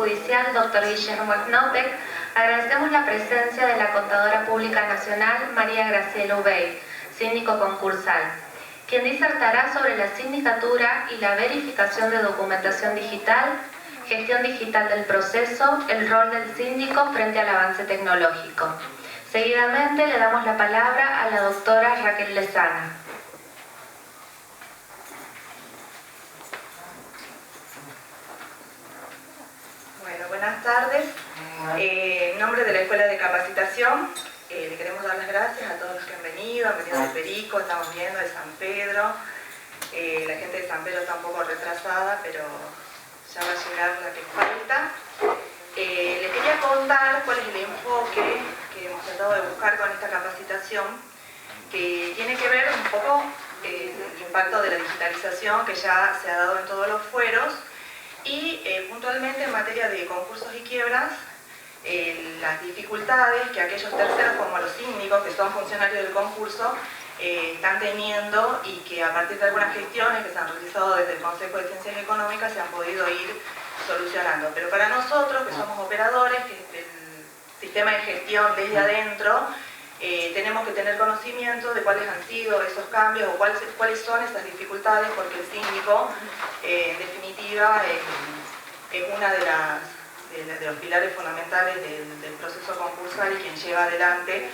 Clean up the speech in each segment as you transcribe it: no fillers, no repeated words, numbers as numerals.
Judicial, Dr. Guillermo Knautek, agradecemos la presencia de la Contadora Pública Nacional, María Graciela Ubey, síndico concursal, quien disertará sobre la sindicatura y la verificación de documentación digital, gestión digital del proceso, el rol del síndico frente al avance tecnológico. Seguidamente le damos la palabra a la doctora Raquel Lezana. Bueno, buenas tardes. En nombre de la Escuela de Capacitación, le queremos dar las gracias a todos los que han venido de Perico, estamos viendo de San Pedro. La gente de San Pedro está un poco retrasada, pero ya va a llegar la que falta. Les quería contar cuál es el enfoque que hemos tratado de buscar con esta capacitación, que tiene que ver un poco el impacto de la digitalización que ya se ha dado en todos los fueros y puntualmente en materia de concursos y quiebras, las dificultades que aquellos terceros como los síndicos, que son funcionarios del concurso, están teniendo y que a partir de algunas gestiones que se han realizado desde el Consejo de Ciencias Económicas se han podido ir solucionando. Pero para nosotros, que somos operadores, que el sistema de gestión desde adentro, tenemos que tener conocimiento de cuáles han sido esos cambios o cuáles son esas dificultades, porque el síndico, en definitiva, es una de los pilares fundamentales del proceso concursal y quien lleva adelante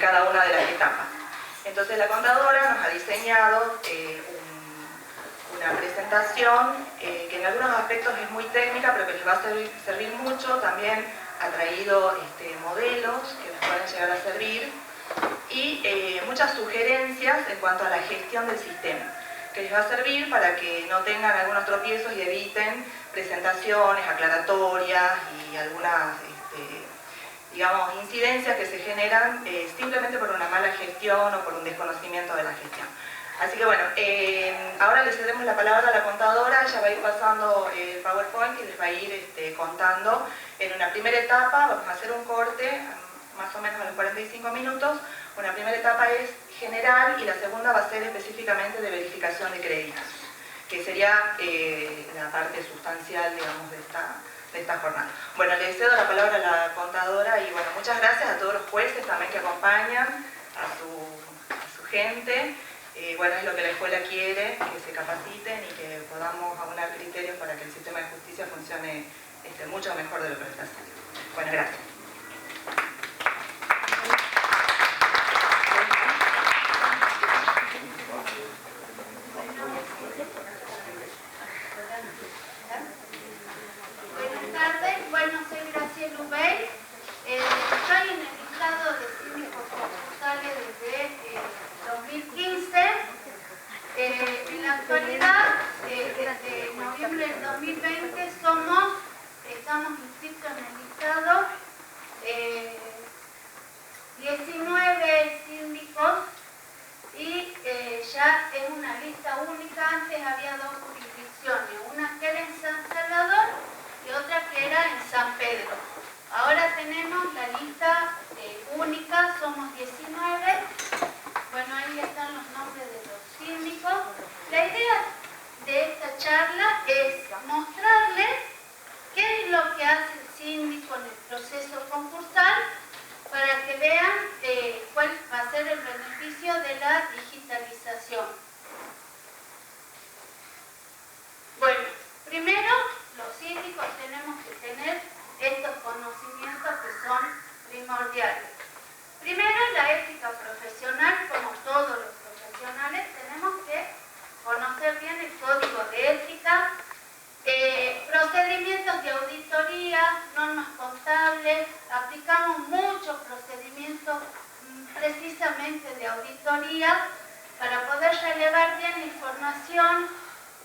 cada una de las etapas. Entonces la contadora nos ha diseñado una presentación que en algunos aspectos es muy técnica, pero que les va a servir mucho. También ha traído modelos que les pueden llegar a servir y muchas sugerencias en cuanto a la gestión del sistema, que les va a servir para que no tengan algunos tropiezos y eviten presentaciones aclaratorias y algunas digamos, incidencias que se generan simplemente por una mala gestión o por un desconocimiento de la gestión. Así que bueno, ahora le cedemos la palabra a la contadora. Ella va a ir pasando el PowerPoint y les va a ir contando. En una primera etapa vamos a hacer un corte, más o menos a los 45 minutos. Una primera etapa es general y la segunda va a ser específicamente de verificación de créditos, que sería la parte sustancial, digamos, de esta jornada. Bueno, le cedo la palabra a la contadora y bueno, muchas gracias a todos los jueces también que acompañan, a su gente. Bueno, es lo que la escuela quiere, que se capaciten y que podamos aunar criterios para que el sistema de justicia funcione mucho mejor de lo que está haciendo. Bueno, gracias. En la actualidad, desde noviembre del 2020, estamos inscritos en el listado 19 síndicos y ya es una lista única. Antes había dos jurisdicciones, una que era en San Salvador y otra que era en San Pedro. Ahora tenemos la lista única, somos 19. Bueno, ahí están los nombres de los síndicos. La idea de esta charla es mostrarles qué es lo que hace el síndico en el proceso concursal para que vean cuál va a ser el beneficio de la digitalización. Bueno, primero los síndicos tenemos que tener estos conocimientos que son primordiales. Primero, la ética profesional. Como todos los profesionales, tenemos que conocer bien el código de ética, procedimientos de auditoría, normas contables. Aplicamos muchos procedimientos precisamente de auditoría para poder relevar bien la información.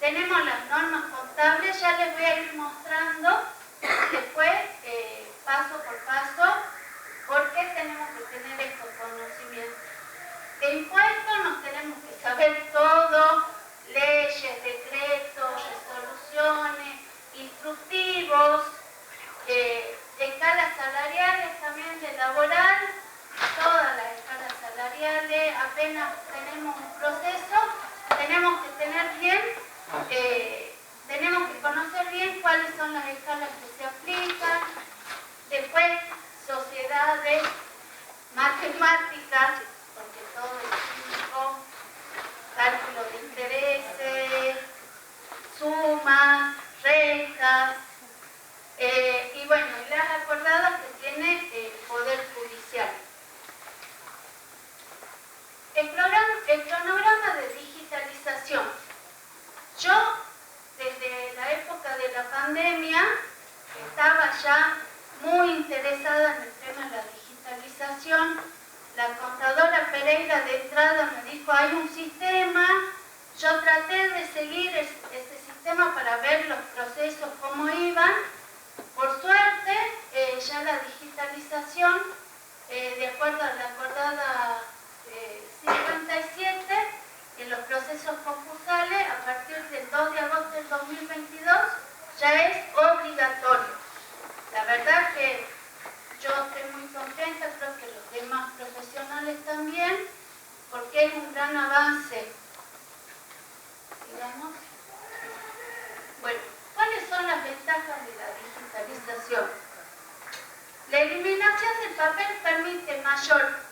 Tenemos las normas contables, ya les voy a ir mostrando después, paso por paso, por qué tenemos que tener estos conocimientos. De impuestos nos tenemos que saber todo, leyes, decretos, resoluciones, instructivos, escalas salariales también de laboral, todas las escalas salariales. Apenas tenemos un proceso, tenemos que tener bien tenemos que conocer bien cuáles son las escalas que se aplican, después sociedades, matemáticas, porque todo es químico, cálculo de intereses, sumas, restas, y bueno, y las acordadas que tiene el Poder Judicial. El cronograma de digitalización. Yo, desde la época de la pandemia, estaba ya muy interesada en el tema de la digitalización. La contadora Pereira de entrada me dijo, hay un sistema. Yo traté de seguir ese sistema para ver los procesos, cómo iban. Por suerte, ya la digitalización, de acuerdo a la acordada 57, en los procesos concursales, a partir del 2 de agosto del 2022, ya es obligatorio. La verdad que yo estoy muy contenta, creo que los demás profesionales también, porque es un gran avance. Digamos. Bueno, ¿cuáles son las ventajas de la digitalización? La eliminación del papel permite mayor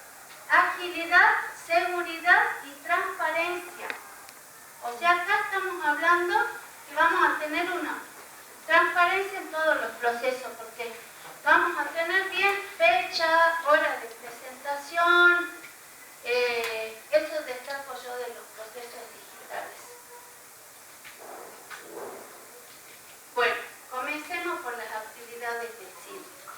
agilidad, seguridad y transparencia. O sea, acá estamos hablando que vamos a tener una transparencia en todos los procesos, porque vamos a tener bien fecha, hora de presentación, eso destaco yo de los procesos digitales. Bueno, comencemos por las actividades del síndico.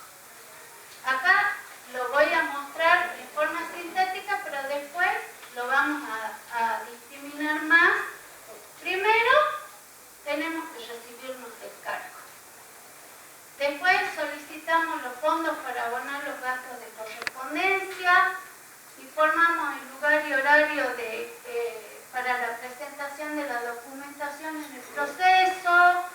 Acá lo voy a mostrar en forma sintética, pero después lo vamos a discriminar más. Primero, tenemos que recibirnos del cargo. Después solicitamos los fondos para abonar los gastos de correspondencia, informamos el lugar y horario para la presentación de la documentación en el proceso,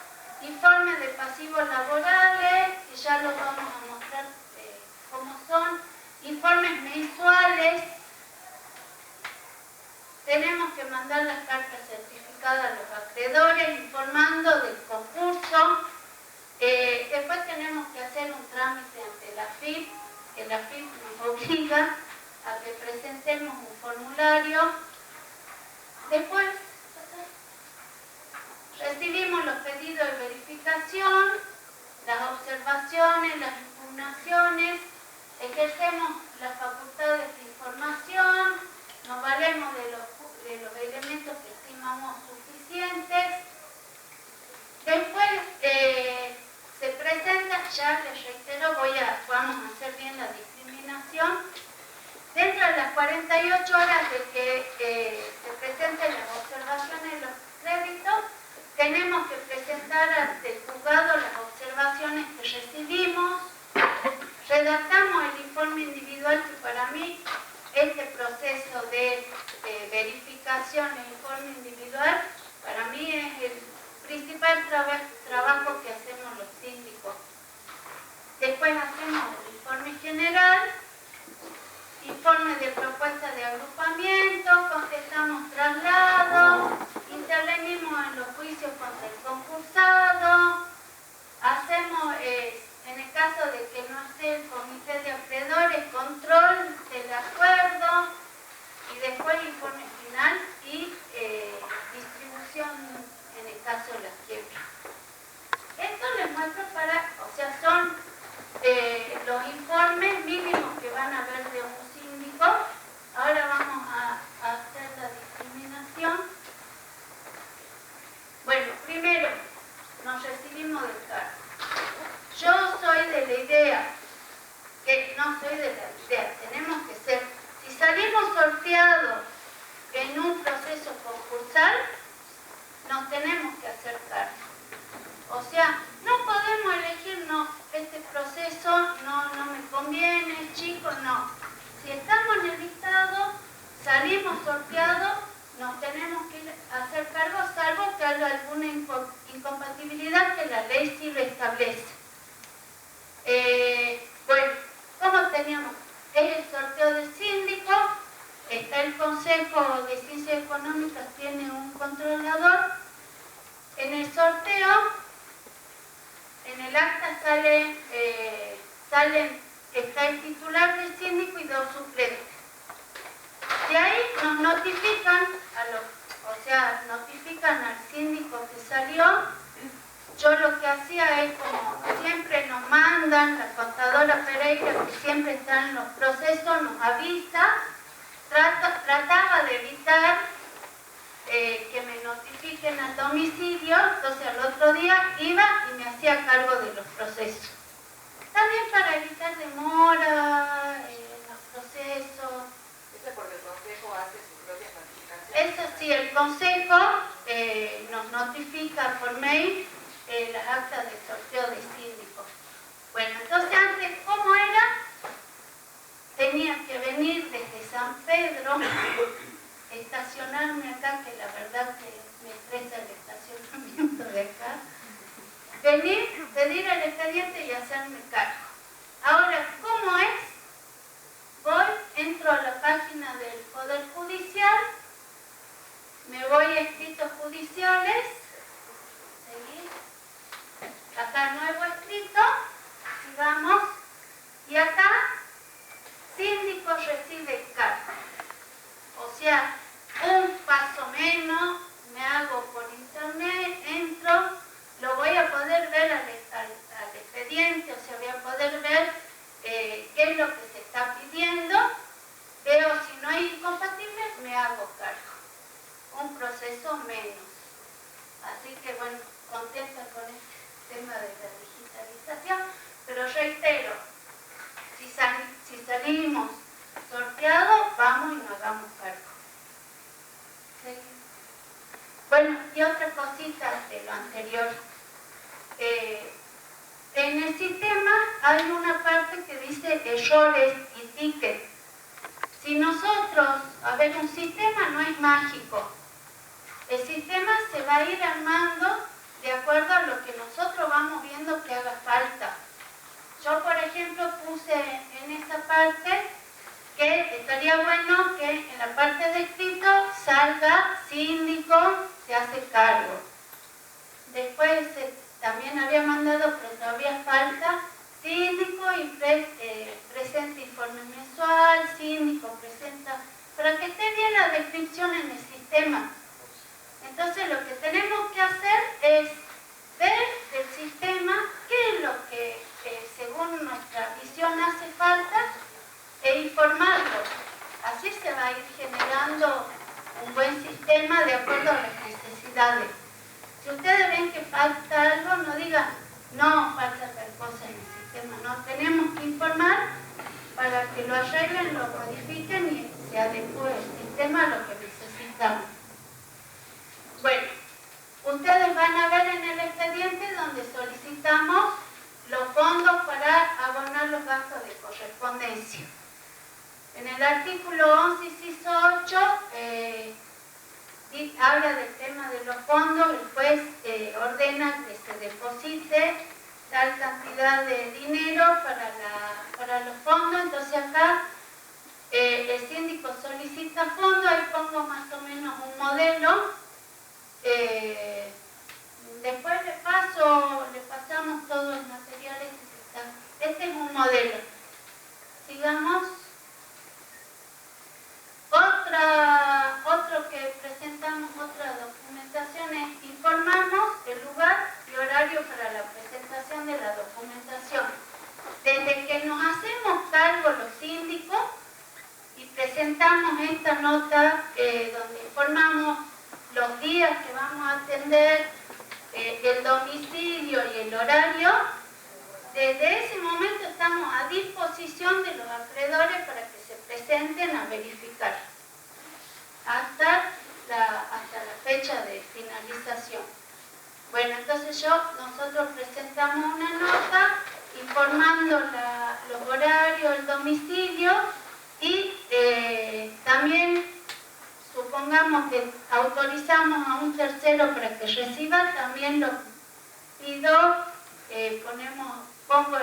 informes de pasivos laborales, que ya los vamos a mostrar cómo son, informes mensuales, tenemos que mandar las cartas certificadas a los acreedores, informando del concurso. Después tenemos que hacer un trámite ante la AFIP, que la AFIP nos obliga a que presentemos un formulario. Después recibimos los pedidos de verificación, las observaciones, las impugnaciones, ejercemos las facultades de información, nos valemos de los elementos que estimamos suficientes. Después se presenta, ya les reitero, vamos a hacer bien la discriminación. Dentro de las 48 horas de que se presenten las observaciones de los créditos, tenemos que presentar ante el juzgado las observaciones que recibimos. Redactamos el informe individual, que para mí este proceso de verificación del informe individual, para mí es el principal trabajo que hacemos los síndicos. Después hacemos el informe general, informe de propuesta de agrupamiento, contestamos traslado, intervenimos en los juicios contra el concursado, hacemos, en el caso de que no esté el comité de acreedores, control del acuerdo, y después informe final y distribución en el caso de las quiebras. Esto les muestro son los informes mínimos que van a ver de un síndico. Ahora vamos a hacer la discriminación. Bueno, primero, nos recibimos del cargo. Yo soy de la idea, que no soy de la idea, tenemos que ser, si salimos sorteados en un proceso concursal, nos tenemos que hacer cargo. O sea, no podemos elegir, no, este proceso no me conviene, chico, no. Si estamos en el listado, salimos sorteados, nos tenemos que hacer cargo, salvo que haya alguna incompatibilidad que la ley sí lo establece. Bueno, ¿cómo teníamos? Es el sorteo del síndico, está el Consejo de Ciencias Económicas, tiene un controlador. En el sorteo está el titular del síndico y 2 suplentes. De ahí nos notifican, notifican al síndico que salió. Yo lo que hacía es, como siempre nos mandan, la contadora Pereira, que siempre está en los procesos, nos avisa, trataba de evitar que me notifiquen al domicilio, entonces al otro día iba y me hacía cargo de los procesos. También para evitar demora en los procesos. Eso es porque el Consejo hace sus propias notificaciones. Eso sí, el Consejo nos notifica por mail las actas de sorteo de síndicos. Bueno, entonces antes, ¿cómo era? Tenía que venir desde San Pedro, estacionarme acá, que la verdad que me estresa el estacionamiento de acá, venir, pedir el expediente y hacerme cargo. Ahora, ¿cómo es? Voy, entro a la página del Poder Judicial, me voy a escritos judiciales, seguir, acá nuevo escrito, sigamos, y acá síndico recibe cargo. O sea, un paso menos, me hago por internet, entro, lo voy a poder ver al expediente, o sea, voy a poder ver qué es lo que se está pidiendo, veo si no hay incompatibles, me hago cargo. Un proceso menos. Así que bueno, contenta con este tema de la digitalización, pero reitero, si salimos sorteados, vamos y nos hagamos cargo. ¿Sí? Bueno, y otra cosita de lo anterior. En el sistema hay una parte que dice errores y tickets. Si nosotros, un sistema no es mágico. El sistema se va a ir armando de acuerdo a lo que nosotros vamos viendo que haga falta. Yo, por ejemplo, puse en esa parte que estaría bueno que en la parte de escrito salga síndico, se hace cargo. Después también había mandado, pero todavía falta, síndico y presenta informe mensual, síndico presenta, para que esté bien la descripción en el sistema. Entonces lo que tenemos que hacer es ver del sistema qué es lo que según nuestra visión hace falta e informarlo. Así se va a ir generando un buen sistema de acuerdo a las necesidades. Si ustedes ven que falta algo, no digan, no, falta tal cosa en el sistema. No, tenemos que informar para que lo arreglen, lo modifiquen y se adecue el sistema a lo que necesitamos. Bueno, ustedes van a ver en el expediente donde solicitamos los fondos para abonar los gastos de correspondencia. En el artículo 11, inciso 8, habla del tema de los fondos. El juez ordena que se deposite tal cantidad de dinero para los fondos. Entonces acá el síndico solicita fondos, ahí pongo más o menos un modelo. Después le pasamos todos los materiales que están. Este es un modelo. Sigamos. Otro que presentamos, otra documentación es informamos el lugar y horario para la presentación de la documentación. Desde que nos hacemos cargo los síndicos y presentamos esta nota donde informamos los días que vamos a atender, el domicilio y el horario, desde ese momento estamos a disposición de los acreedores para que se presenten a verificar hasta la fecha de finalización. Bueno, entonces nosotros presentamos una nota informando los horarios, el domicilio y también supongamos que autorizamos a un tercero para que reciba, también lo pido, pongo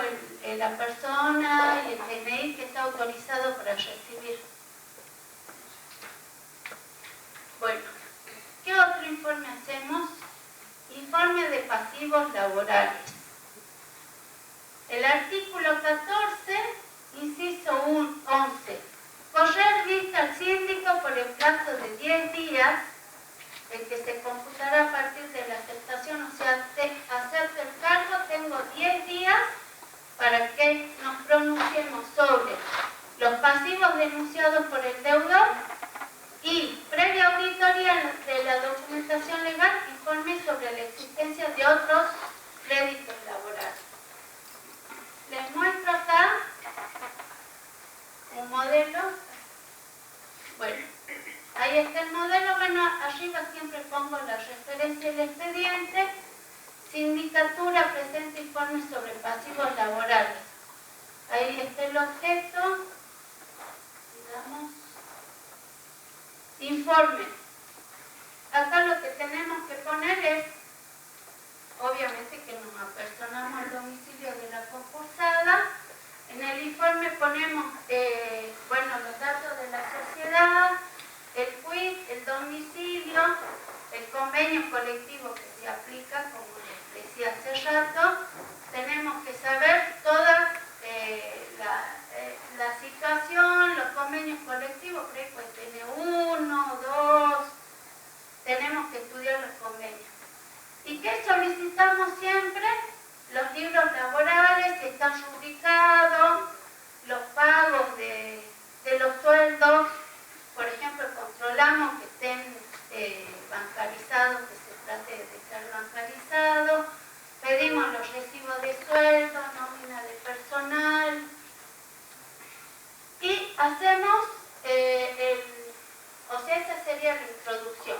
la persona y el DNI que está autorizado para recibir. Bueno, ¿qué otro informe hacemos? Informe de pasivos laborales. El artículo 14 Inciso 11. Correr vista al síndico por el plazo de 10 días, el que se computará a partir de la aceptación, o sea, hacerse el cargo, tengo 10 días para que nos pronunciemos sobre los pasivos denunciados por el deudor y, previa auditoría de la documentación legal, informe sobre la existencia de otros créditos laborales. Les muestro acá un modelo. Bueno, ahí está el modelo. Bueno, arriba siempre pongo la referencia del expediente. Sindicatura presenta informe sobre pasivos laborales. Ahí está el objeto. Digamos, informe. Acá lo que tenemos que poner es, obviamente, que nos apersonamos al domicilio de la concursada. En el informe ponemos, bueno, los datos de la sociedad, el quit, el domicilio, el convenio colectivo que se aplica, como les decía hace rato. Tenemos que saber toda la situación, los convenios colectivos, por ahí pues tiene 1, 2, tenemos que estudiar los convenios. ¿Y qué solicitamos siempre? Los libros laborales, si están rubricados, los pagos de los sueldos, por ejemplo, controlamos que estén bancarizados, que se trate de estar bancarizados, pedimos los recibos de sueldo, nómina de personal y hacemos, o sea, esa sería la introducción.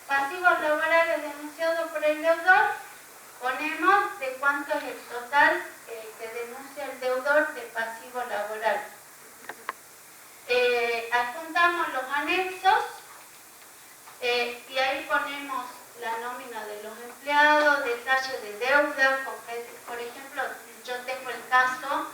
Pasivos laborales denunciados por el deudor, ponemos de cuánto es el total que denuncia el deudor de pasivo laboral. Adjuntamos los anexos y ahí ponemos la nómina de los empleados, detalle de deuda. Por ejemplo, yo tengo el caso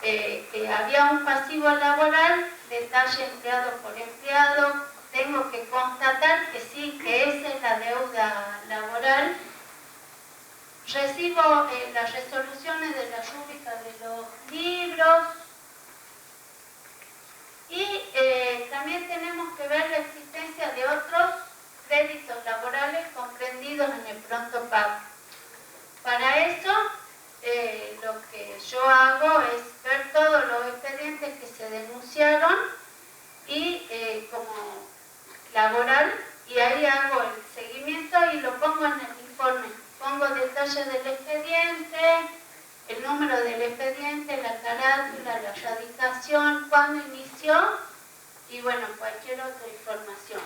que había un pasivo laboral, detalle empleado por empleado. Tengo que constatar que sí, que esa es la deuda laboral. Recibo las resoluciones de la rúbrica de los libros. Y también tenemos que ver la existencia de otros créditos laborales comprendidos en el pronto pago. Para eso, lo que yo hago es ver todos los expedientes que se denunciaron y como laboral, y ahí hago el seguimiento y lo pongo en el informe. Pongo detalles del expediente, el número del expediente, la carátula, la radicación, cuándo inició y bueno, cualquier otra información.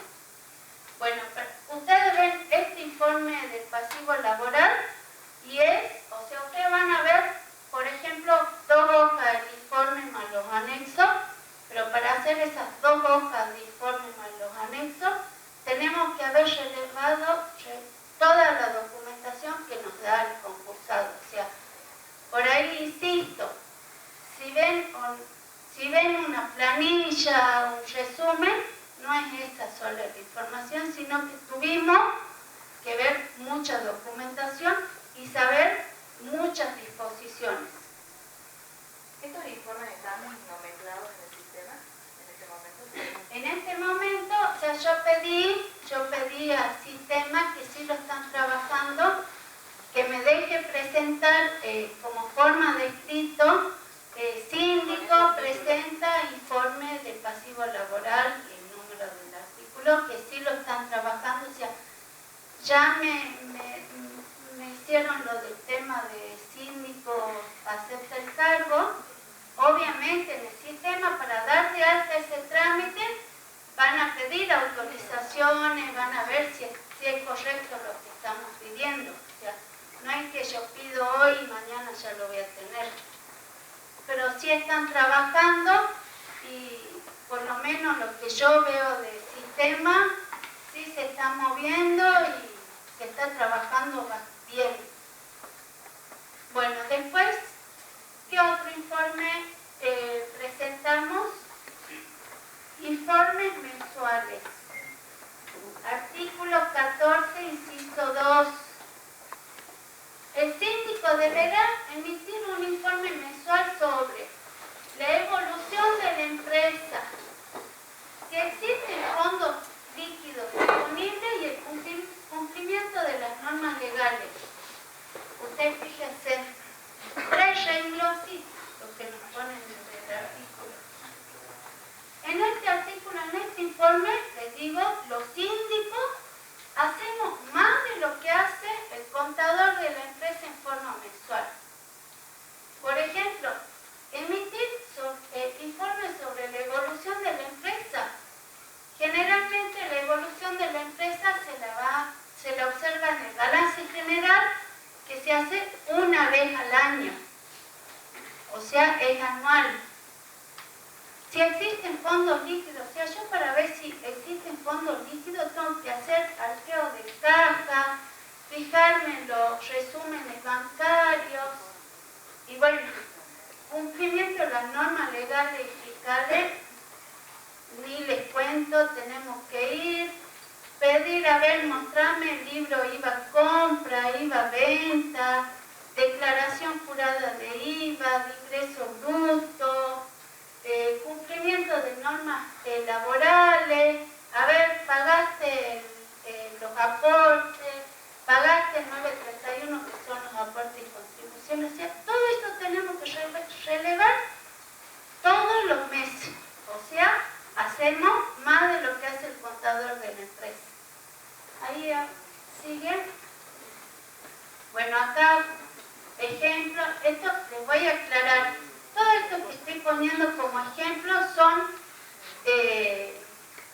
Bueno, ustedes ven este informe del pasivo laboral y es, o sea, ustedes van a ver, por ejemplo, 2 hojas del informe más los anexos, pero para hacer esas 2 hojas de informe más los anexos, tenemos que haber relevado toda la documentación que nos da el concursado. O sea, por ahí insisto, si ven una planilla, un resumen, no es esa sola la información, sino que tuvimos que ver mucha documentación y saber muchas disposiciones. ¿Estos informes están nomenclados en el sistema en este momento? En este momento, o sea, yo pedí al sistema que sí lo están trabajando, que me deje presentar como forma de escrito, síndico presenta informe de pasivo laboral y el número del artículo, que sí lo están trabajando. O sea, ya me hicieron lo del tema de síndico acepta el cargo. Obviamente en el sistema, para dar de alta ese trámite, van a pedir autorizaciones, van a ver si es correcto lo que estamos pidiendo. O sea, no es que yo pido hoy y mañana ya lo voy a tener. Pero sí están trabajando y por lo menos lo que yo veo del sistema, sí se está moviendo y se está trabajando bien. Bueno, después, ¿qué otro informe presentamos? Informes mensuales. Artículo 14, inciso 2. El síndico deberá emitir un informe mensual sobre la informe, les digo, los síndicos hacemos más de lo que hace el contador de la empresa en forma mensual. Por ejemplo, emitir informes sobre la evolución de la empresa. Generalmente la evolución de la empresa se la observa en el balance general, que se hace una vez al año, o sea, es anual. Si existen fondos líquidos, o sea, yo para ver si existen fondos líquidos tengo que hacer arqueo de caja, fijarme en los resúmenes bancarios y bueno, cumplimiento de las normas legales y fiscales, ni les cuento, tenemos que ir, pedir, a ver, mostrarme el libro IVA compra, IVA venta, declaración jurada de IVA, de ingreso bruto, cumplimiento de normas laborales, a ver, pagaste los aportes, pagaste el 931 que son los aportes y contribuciones, o sea, todo esto tenemos que relevar todos los meses, o sea, hacemos más de lo que hace el contador de la empresa. Ahí sigue. Bueno, acá, ejemplo, esto les voy a aclarar. Todo esto que estoy poniendo como ejemplo son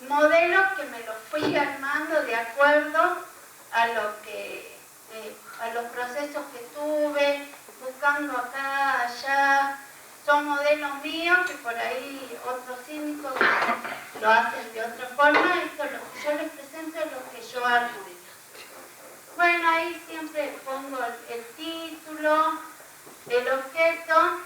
modelos que me los fui armando de acuerdo a los procesos que tuve, buscando acá, allá. Son modelos míos que por ahí otros síndicos lo hacen de otra forma. Esto es lo que yo les presento, es lo que yo hago. Bueno, ahí siempre pongo el título, el objeto,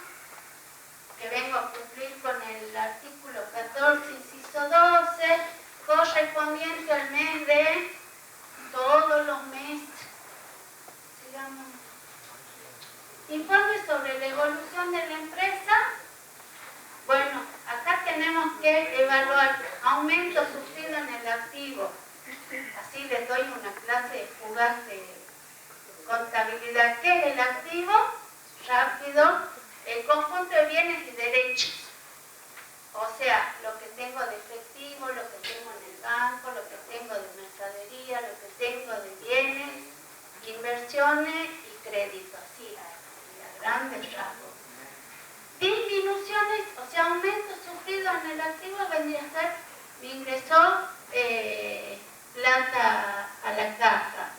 que vengo a cumplir con el artículo 14, inciso 12, correspondiente al mes de todos los meses. Sigamos. Informe sobre la evolución de la empresa. Bueno, acá tenemos que evaluar aumento sufrido en el activo. Así les doy una clase fugaz de contabilidad. ¿Qué es el activo? Rápido. El conjunto de bienes y derechos. O sea, lo que tengo de efectivo, lo que tengo en el banco, lo que tengo de mercadería, lo que tengo de bienes, inversiones y créditos. Así, a grandes rasgos. Disminuciones, o sea, aumentos sufridos en el activo vendría a ser, me ingresó plata a la caja,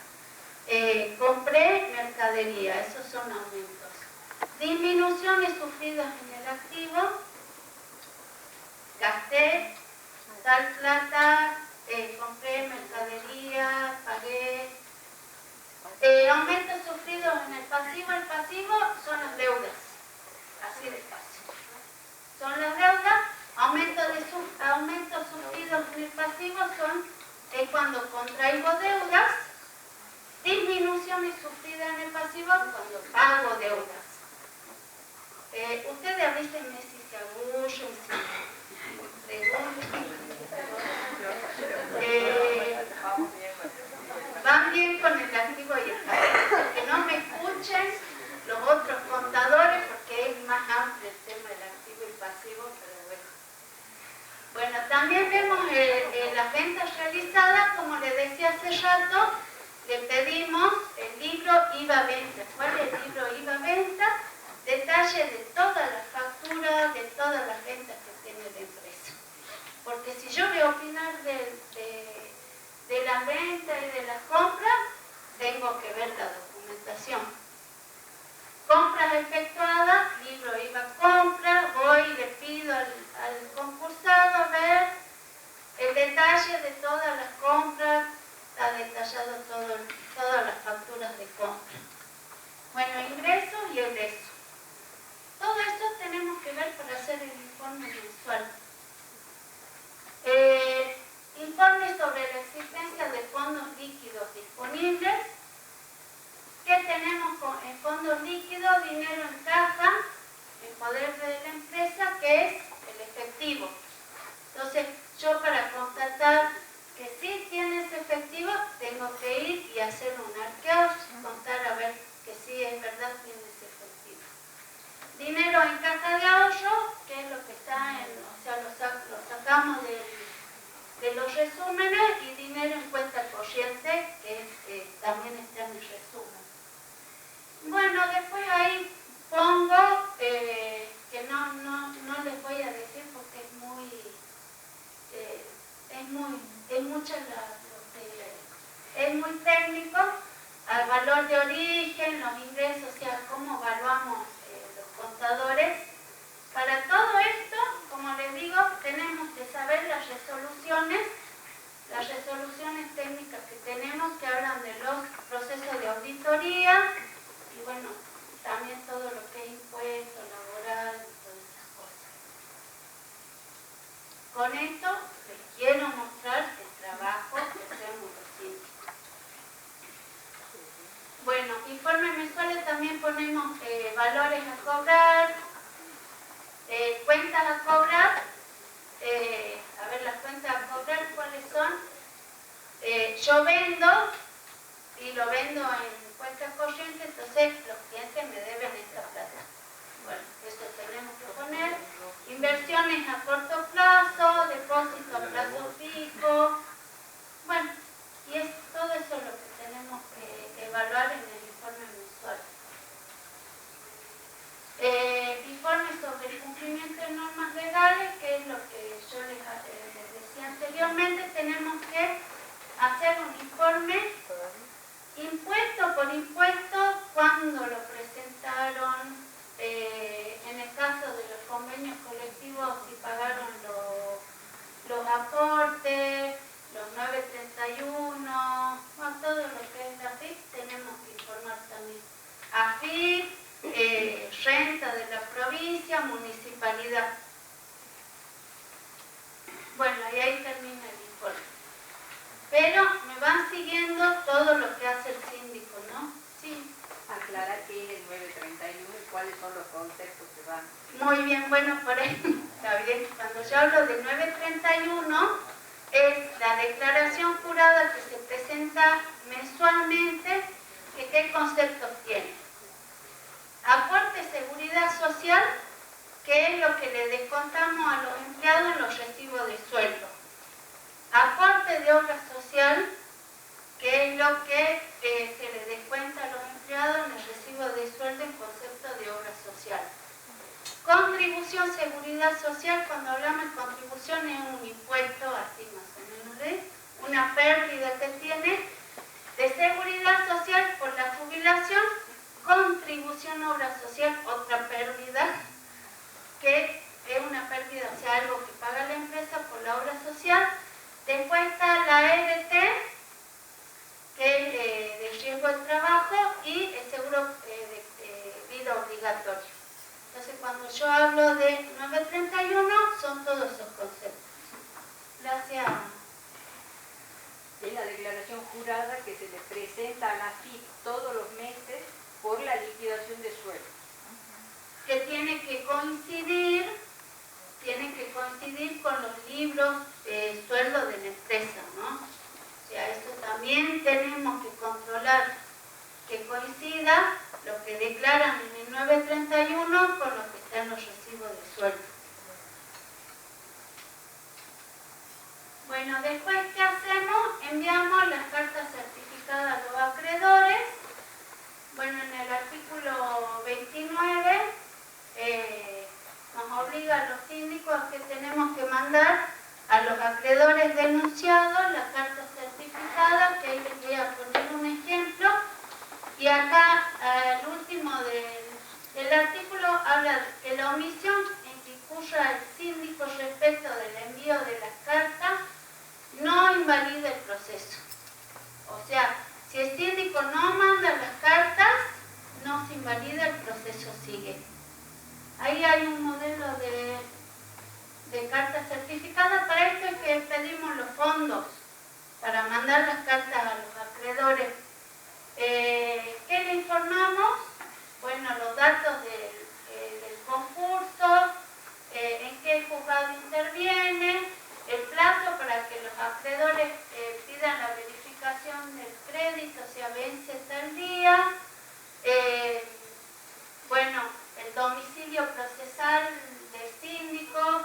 compré mercadería, esos son aumentos. Disminuciones sufridas en el activo, gasté tal plata, compré mercadería, pagué. Aumentos sufridos en el pasivo son las deudas, así de fácil. Son las deudas, aumentos sufridos en el pasivo es cuando contraigo deudas, disminuciones sufridas en el pasivo cuando pago deudas. Ustedes avísenme si se aburren, si preguntan. Van bien con el activo y el pasivo. Que no me escuchen los otros contadores porque es más amplio el tema del activo y pasivo, pero bueno. Bueno, también vemos las ventas realizadas, como les decía hace rato, le pedimos el libro IVA-Venta. ¿Cuál es el libro IVA-Venta? Detalle de todas las facturas, de todas las ventas que tiene la empresa. Porque si yo voy a opinar de las ventas y de las compras, tengo que ver la documentación. Compras efectuadas, libro IVA compra, voy y le pido al concursado a ver el detalle de todas las compras, está detallado todas las facturas de compra. Bueno, ingresos y egresos. Todo esto tenemos que ver para hacer el informe mensual. Informe sobre la existencia de fondos líquidos disponibles. ¿Qué tenemos en fondos líquidos? Dinero en caja, en poder de la empresa, que es el efectivo. Entonces, yo para constatar que sí tienes efectivo, tengo que ir y hacer un arqueo, contar a ver que sí es verdad tienes efectivo. Dinero en caja de ahorro, que es lo que está o sea, lo sacamos del técnico, al valor de origen, los ingresos, o sea, cómo evaluamos los contadores. Para todo esto, como les digo, tenemos que saber las resoluciones técnicas que tenemos, que hablan de los procesos de auditoría y bueno, también todo lo que es impuesto, laboral y todas esas cosas. Con esto les quiero mostrar el trabajo que hacemos los síndicos. Bueno, informes mensuales también ponemos valores a cobrar, cuentas a cobrar. A ver, las cuentas a cobrar, ¿cuáles son? Yo vendo y lo vendo en cuentas corrientes, entonces los clientes me deben esta plata. Bueno, eso tenemos que poner. Inversiones a corto plazo, depósito a plazo fijo. Bueno, y es todo eso lo que tenemos que evaluar en el informe mensual. Informe sobre el cumplimiento de normas legales, que es lo que yo les decía anteriormente. Tenemos que hacer un informe impuesto por impuesto, cuando lo presentaron, en el caso de los convenios colectivos, si pagaron los aportes, los 931, bueno, todo lo que es la AFIP, tenemos que informar también. AFIP, renta de la provincia, municipalidad. Bueno, y ahí termina el informe. Pero me van siguiendo todo lo que hace el síndico, ¿no? Sí. Aclarar qué es el 931 y cuáles son los conceptos que van. Muy bien, bueno, por ahí está bien. Cuando yo hablo de 931, es la declaración jurada que se presenta mensualmente, que qué conceptos tiene. Aporte de seguridad social, que es lo que le descontamos a los empleados en los recibos de sueldo. Aporte de obra social, que es lo que se le descuenta a los empleados en el recibo de sueldo en concepto de obra social. Contribución seguridad social, cuando hablamos de contribución es un impuesto, así más o menos, de una pérdida que tiene de seguridad social por la jubilación. Contribución obra social, otra pérdida, que es una pérdida, o sea, algo que paga la empresa por la obra social. Después está la EBT, que es de riesgo de trabajo, y el seguro de vida obligatorio. Entonces, cuando yo hablo de 931, son todos esos conceptos. Gracias. Es la declaración jurada que se le presenta a la AFIP todos los meses por la liquidación de sueldo. Que tiene que coincidir con los libros de sueldo de la empresa, ¿no? O sea, eso también tenemos que controlar, que coincida lo que declaran en el 931 con lo que está en los recibos de sueldo. Bueno, después, ¿qué hacemos? Enviamos las cartas certificadas a los acreedores. Bueno, en el artículo 29 nos obliga a los síndicos a que tenemos que mandar a los acreedores denunciados la carta certificada, que ahí les voy a poner un ejemplo. Y acá, el último del artículo habla de que la omisión en que incurra el síndico respecto del envío de las cartas no invalida el proceso. O sea, si el síndico no manda las cartas, no se invalida, el proceso sigue. Ahí hay un modelo de carta certificada. Para esto es que pedimos los fondos para mandar las cartas a los acreedores. ¿Qué le informamos? Bueno, los datos del concurso, en qué juzgado interviene, el plazo para que los acreedores pidan la verificación del crédito, o sea, vence tal día. Bueno, el domicilio procesal del síndico,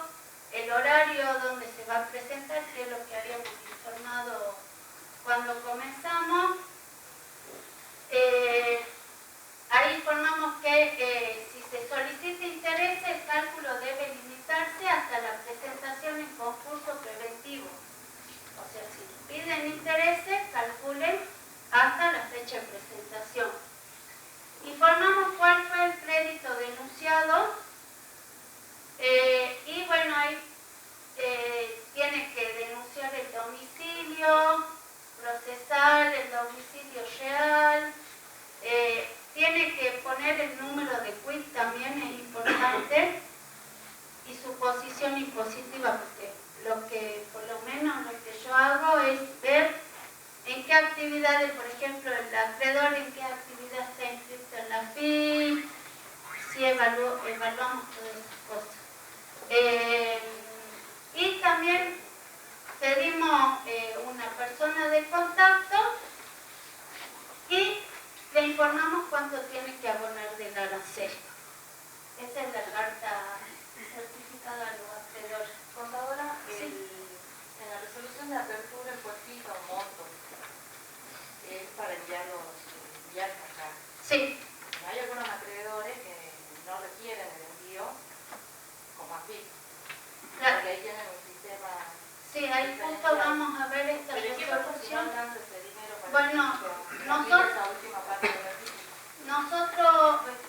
el horario donde se va a presentar, que es lo que habíamos informado cuando comenzamos. Ahí informamos que si presente y su posición impositiva, porque por lo menos lo que yo hago es ver en qué actividades, por ejemplo, el acreedor en qué actividad está inscrito en la FIP, si evaluamos todas esas cosas. Y también pedimos una persona de contacto y le informamos cuánto tiene que abonar del arancel. Esa es la carta certificada a los acreedores. Contadora, Sí. en la resolución de apertura fue fija un monto. Es para enviar acá. Sí. Hay algunos acreedores que no requieren el envío como AFIP. Claro. Porque ahí tienen un sistema. Sí, ahí justo vamos a ver esta Pero ¿qué pasa si no resolución. alcanza ese dinero para Bueno, nosotros, esa última parte de la AFIP?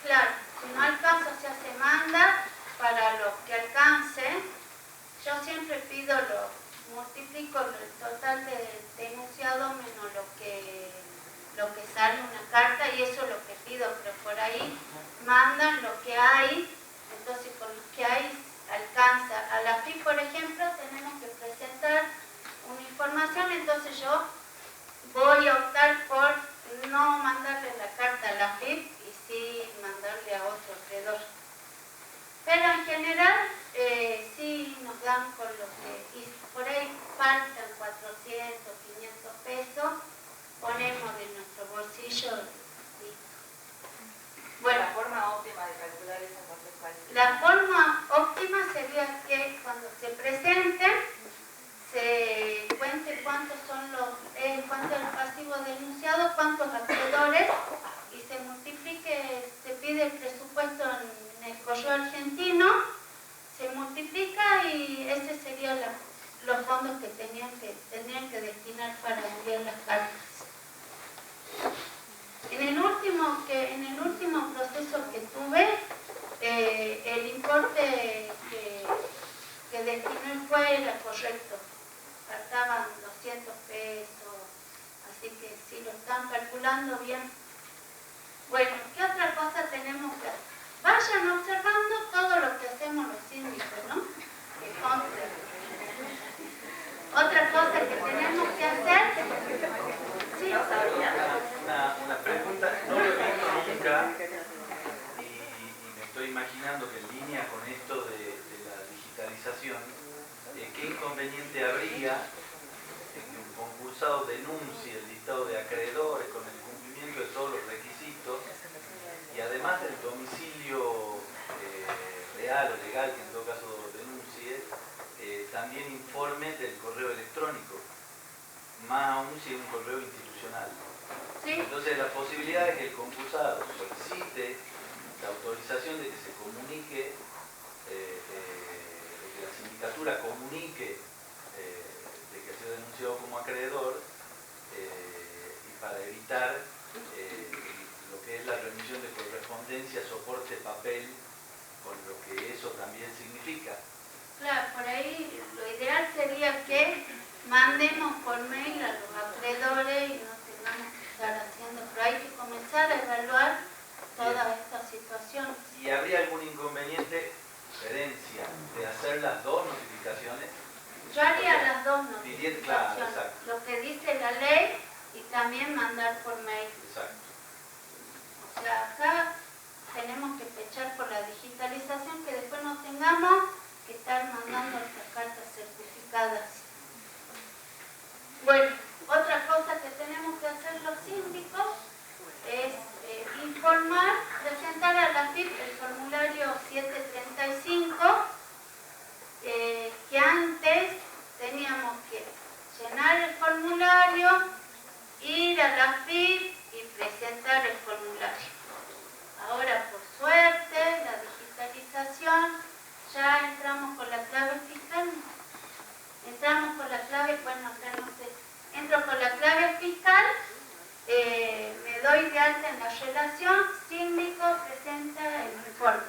claro, si no alcanza, o sea, se manda para lo que alcance. Yo siempre pido multiplico el total de enunciado menos lo que sale una carta, y eso es lo que pido, pero por ahí mandan lo que hay, entonces con lo que hay alcanza. A la FIP, por ejemplo, tenemos que presentar una información, entonces yo voy a optar por no mandarle la carta a la FIP y sí mandarle a otro acreedor. Pero en general sí nos dan con lo que, y por ahí faltan 400, 500 pesos, ponemos de nuestro bolsillo y listo. Bueno, La forma óptima de calcular eso entonces, ¿cuál es? la forma óptima sería que cuando se presenten se cuente cuántos son cuánto es el pasivo denunciado, cuántos acreedores, y se multiplique, se pide el presupuesto en el correo argentino, se multiplica y ese serían los fondos que tendrían que destinar para enviar las cartas. En el último proceso que tuve, el importe que destiné el juez era correcto. Faltaban 200 pesos, así que sí lo están calculando bien. Bueno, ¿qué otra cosa tenemos que hacer? Vayan observando todo lo que hacemos los síndicos, ¿no? Que conste. Otra cosa que tenemos que hacer... Sí. Una pregunta, no lo he visto nunca y me estoy imaginando que en línea con esto de la digitalización, ¿qué inconveniente habría en que un concursado denuncie el listado de acreedores con el cumplimiento de todos los requisitos y además del domicilio real o legal, que en todo caso denuncie, también informe del correo electrónico, más aún si es un correo institucional? Sí. Entonces la posibilidad de que el concursado solicite la autorización de que se comunique, de que la sindicatura comunique de que ha sido denunciado como acreedor, y para evitar lo que es la remisión de correspondencia, soporte, papel, con lo que eso también significa. Claro, por ahí lo ideal sería que mandemos por mail a los acreedores y no tengamos que estar haciendo, pero hay que comenzar a evaluar toda esta situación. ¿Y habría algún inconveniente, sugerencia, de hacer las dos notificaciones? Yo haría las dos Pidiendo, claro, notificaciones, exacto. lo que dice la ley y también mandar por mail. Exacto. O sea, acá tenemos que pechar por la digitalización, que después no tengamos que estar mandando estas cartas certificadas. Bueno, otra cosa que tenemos que hacer los síndicos es informar, presentar a la FIP el formulario 735, que antes teníamos que llenar el formulario, ir a la FIP y presentar el formulario. Ahora, por suerte, la digitalización, ya entramos con la clave fiscal. Entramos con la clave, bueno, acá no sé, entro con la clave fiscal, me doy de alta en la relación, síndico presenta el informe.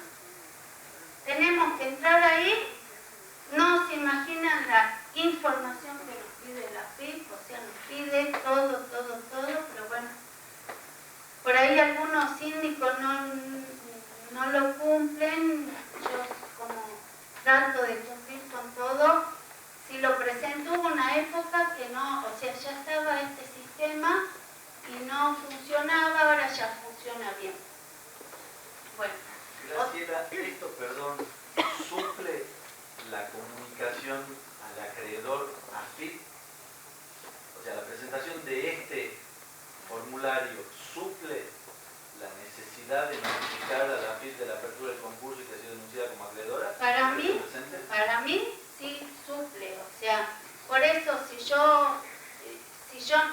Tenemos que entrar ahí, no se imaginan la información que nos pide la FIP, o sea, nos pide todo, pero bueno, por ahí algunos síndicos no lo cumplen. Yo trato de cumplir con todo. Si lo presento, hubo una época que no, o sea, ya estaba este sistema y no funcionaba, ahora ya funciona bien. Bueno. Graciela, esto, perdón, suple la comunicación al acreedor AFIP, o sea, la presentación de este formulario suple la necesidad de notificar a la AFIP de la apertura del concurso y que ha sido denunciada como acreedora. Para mí sí suple, o sea, por eso si yo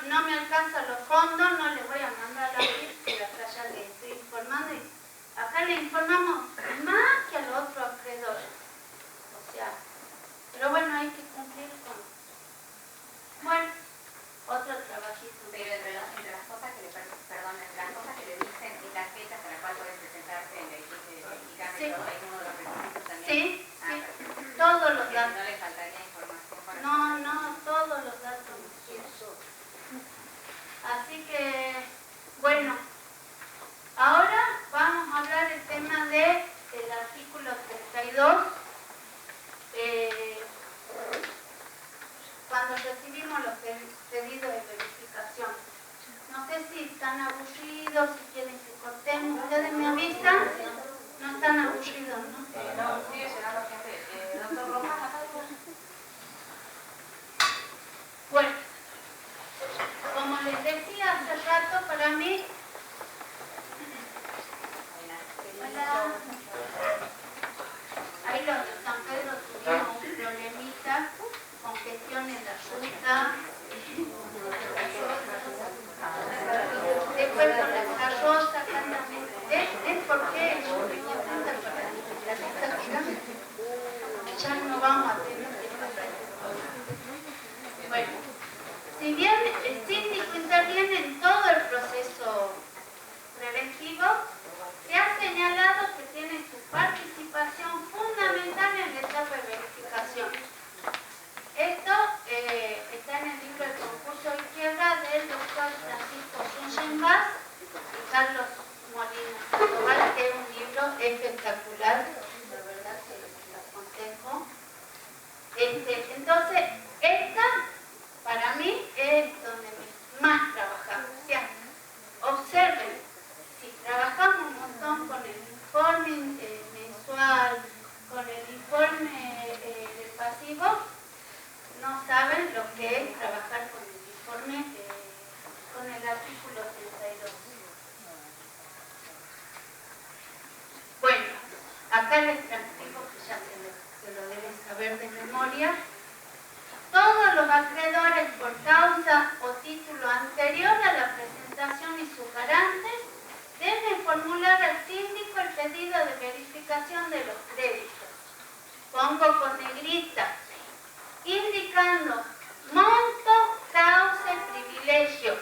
no me alcanza los fondos, no le voy a mandar a la AFIP, que acá ya le estoy informando. Acá le informamos más que a los otros acreedores. O sea, pero bueno, hay que cumplir con... Bueno, otro trabajito. Pero entre las cosas que le, entre las cosas que le dicen es la fecha hasta la cual pueden presentarse en el edificio de Mexicana y todo, hay uno de los requisitos también. Sí, todos los datos. No le faltaría información para... No, todos los datos. Así que, bueno, ahora vamos a hablar del tema del artículo 32. Cuando recibimos los pedidos de verificación. No sé si están aburridos, si quieren que cortemos. ¿Ustedes me avisan? No están aburridos, ¿no? No, sigue llegando gente. Doctor Rojas, acá Bueno, como les decía hace rato, para mí... Hola. Ahí los de San Pedro tuvimos un problemita con gestión en la ruta. Después con la carroza, ¿es por qué? Ya no vamos a tener que pasar. Bueno, si bien el síndico interviene en todo el proceso preventivo, se ha señalado que tiene su participación fundamental en la etapa de verificación. Esto está en el libro de concurso y quiebra del doctor Francisco Sungenbach y Carlos Molina Sandoval, que es un libro espectacular, de verdad que les aconsejo. Entonces, esta para mí es donde más trabajamos. O sea, observen, si trabajamos un montón con el informe mensual, con el informe del pasivo, no saben lo que es trabajar con el informe, con el artículo 32. Bueno, acá les transcribo, que ya se lo deben saber de memoria. Todos los acreedores por causa o título anterior a la presentación y sus garantes deben formular al síndico el pedido de verificación de los créditos. Pongo con negrita, indicando monto, causa y privilegio.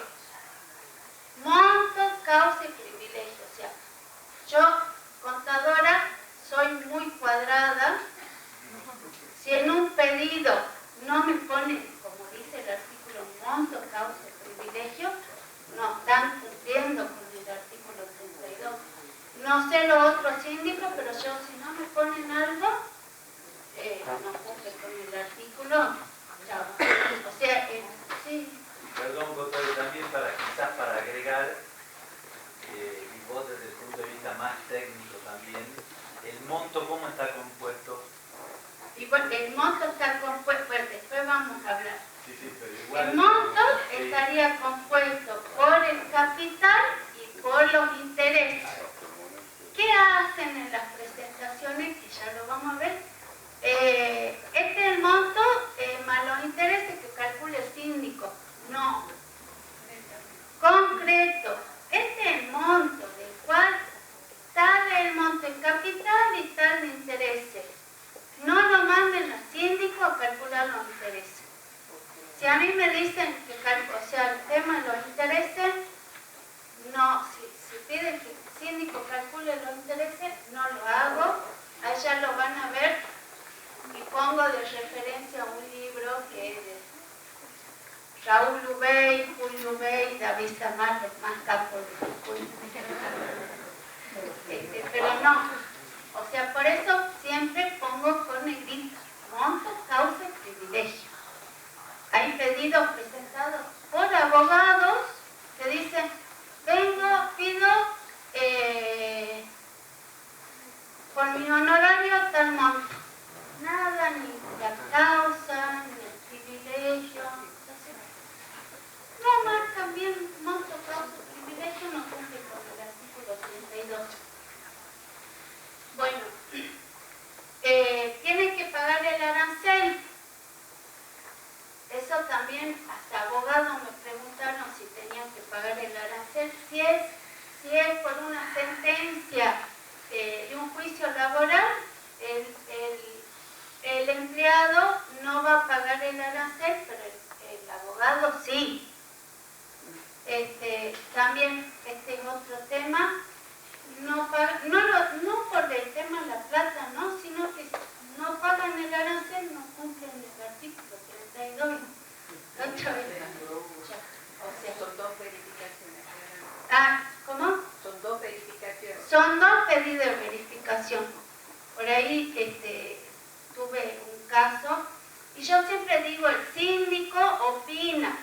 Monto, causa y privilegio. O sea, yo, contadora, soy muy cuadrada. Si en un pedido no me ponen, como dice el artículo, monto, causa y privilegio, no están cumpliendo con el artículo 32. No sé los otros síndicos, pero yo, si no me ponen algo, no cumple con el artículo, chao. O sea, sí. Perdón, Gotoy, también quizás para agregar, y vos desde el punto de vista más técnico también, el monto, ¿cómo está compuesto? Y bueno, el monto está compuesto, pues después vamos a hablar. Sí, pero igual, el monto estaría compuesto por el capital y por los intereses. ¿Qué hacen en las presentaciones? Que ya lo vamos a ver. Este es el monto más los intereses que calcula el síndico. No. Concreto. Este es el monto del cual tal es el monto en capital y tal de intereses. No lo manden los síndicos a calcular los intereses. Si a mí me dicen que o sea, el tema de los intereses, no, si piden que el síndico calcule los intereses, no lo hago. Ahí ya lo van a ver y pongo de referencia un libro que es de Raúl Ubey, Julio Ubey, David Samar, los más campos de Jujuy. Pero no, o sea, por eso siempre pongo con negrita. tiene que pagar el arancel. Eso también, hasta abogados me preguntaron si tenían que pagar el arancel. Si es por una sentencia de un juicio laboral, el empleado no va a pagar el arancel, pero el abogado sí. También este es otro tema. No por el tema de la plata, ¿no? Sino que no pagan el arancel, no cumplen el artículo 32. Otra vez. O sea, Son dos verificaciones. ¿Cómo? Son dos verificaciones. Son dos pedidos de verificación. Por ahí tuve un caso, y yo siempre digo, el síndico opina,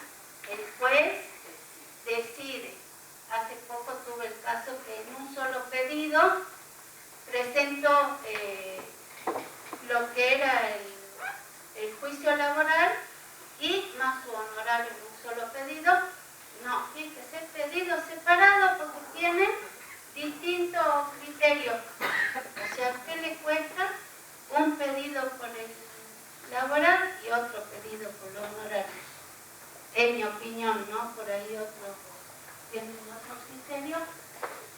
el juez decide. Hace poco tuve el caso que en un solo pedido presentó lo que era el juicio laboral y más su honorario en un solo pedido. No, fíjese, pedidos separados porque tienen distintos criterios. O sea, ¿qué le cuesta un pedido por el laboral y otro pedido por los honorarios? En mi opinión, ¿no? Por ahí otros tienen otro criterio.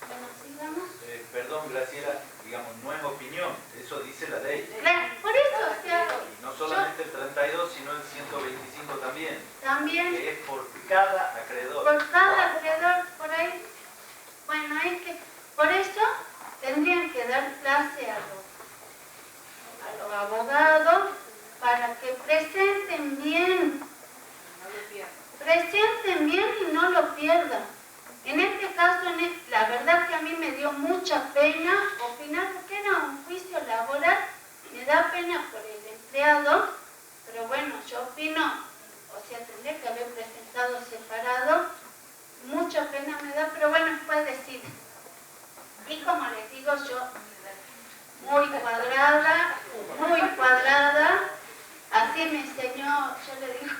Bueno, sigamos. Perdón, Graciela, digamos, no es opinión, eso dice la ley. Claro, por eso, o sea, Y no solamente el 32, sino el 125 también. también Que es por cada acreedor. por cada acreedor, por ahí. Bueno, es que por eso tendrían que dar clase a los abogados para que presenten bien. Presenten bien y no lo pierdan. En este caso, la verdad que a mí me dio mucha pena opinar porque era un juicio laboral. Me da pena por el empleado, pero bueno, yo opino, o sea, tendría que haber presentado separado. Mucha pena me da, pero bueno, después decide. Y como les digo yo, muy cuadrada, así me enseñó, yo le digo,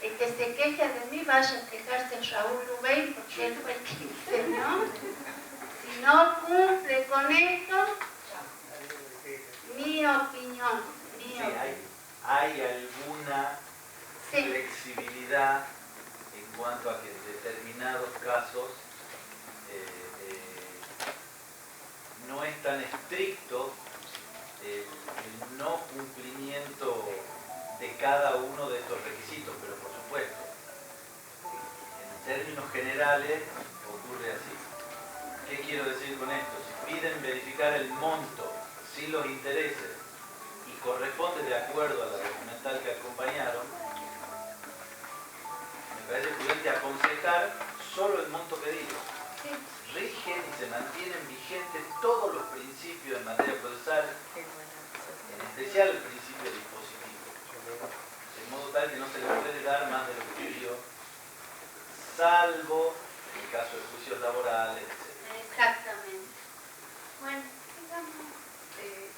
el que se queje de mí vaya a quejarse Raúl Ubey, porque él fue el que me enseñó. Si no cumple con esto, mi opinión. Sí, hay alguna flexibilidad en cuanto a que en determinados casos no es tan estricto el no cumplimiento de cada uno de estos requisitos, pero por supuesto, en términos generales ocurre así. ¿Qué quiero decir con esto? Si piden verificar el monto, si los intereses, y corresponde de acuerdo a la documental que acompañaron, me parece prudente aconsejar solo el monto pedido. Rigen y se mantienen vigentes todos los principios en materia procesal, en especial el principio dispositivo, de modo tal que no se le puede dar más de lo que pidió, salvo en el caso de juicios laborales, etc. Exactamente. Bueno, digamos.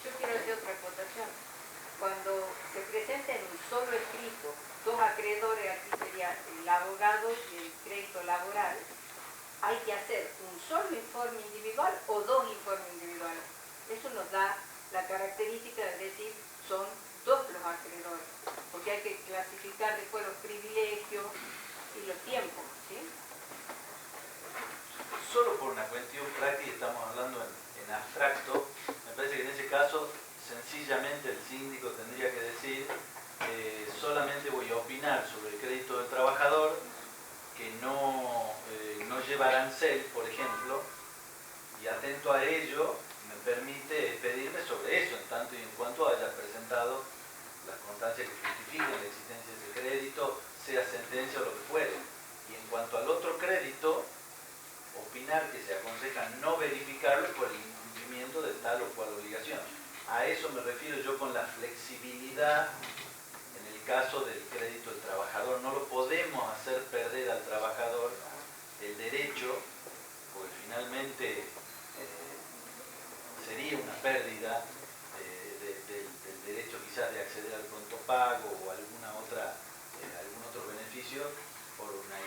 Yo quiero hacer otra acotación. Cuando se presenta en un solo escrito dos acreedores, aquí sería el abogado y el crédito laboral, hay que hacer un solo informe individual o dos informes individuales. Eso nos da la característica de decir son dos los acreedores, porque hay que clasificar después los privilegios y los tiempos, ¿sí? Solo por una cuestión práctica, estamos hablando en abstracto, me parece que en ese caso sencillamente el síndico tendría que decir solamente voy a opinar sobre el crédito del trabajador que no lleva arancel, por ejemplo, y atento a ello me permite pedirme sobre eso en tanto y en cuanto haya presentado las constancias que justifiquen la existencia de ese crédito, sea sentencia o lo que fuere. Y en cuanto al otro crédito, opinar que se aconseja no verificarlo por el incumplimiento de tal o cual obligación. A eso me refiero yo con la flexibilidad en el caso del crédito del trabajador. No lo podemos hacer perder al trabajador el derecho, porque finalmente sería una pérdida del derecho quizás de acceder al pronto pago o algún otro beneficio por una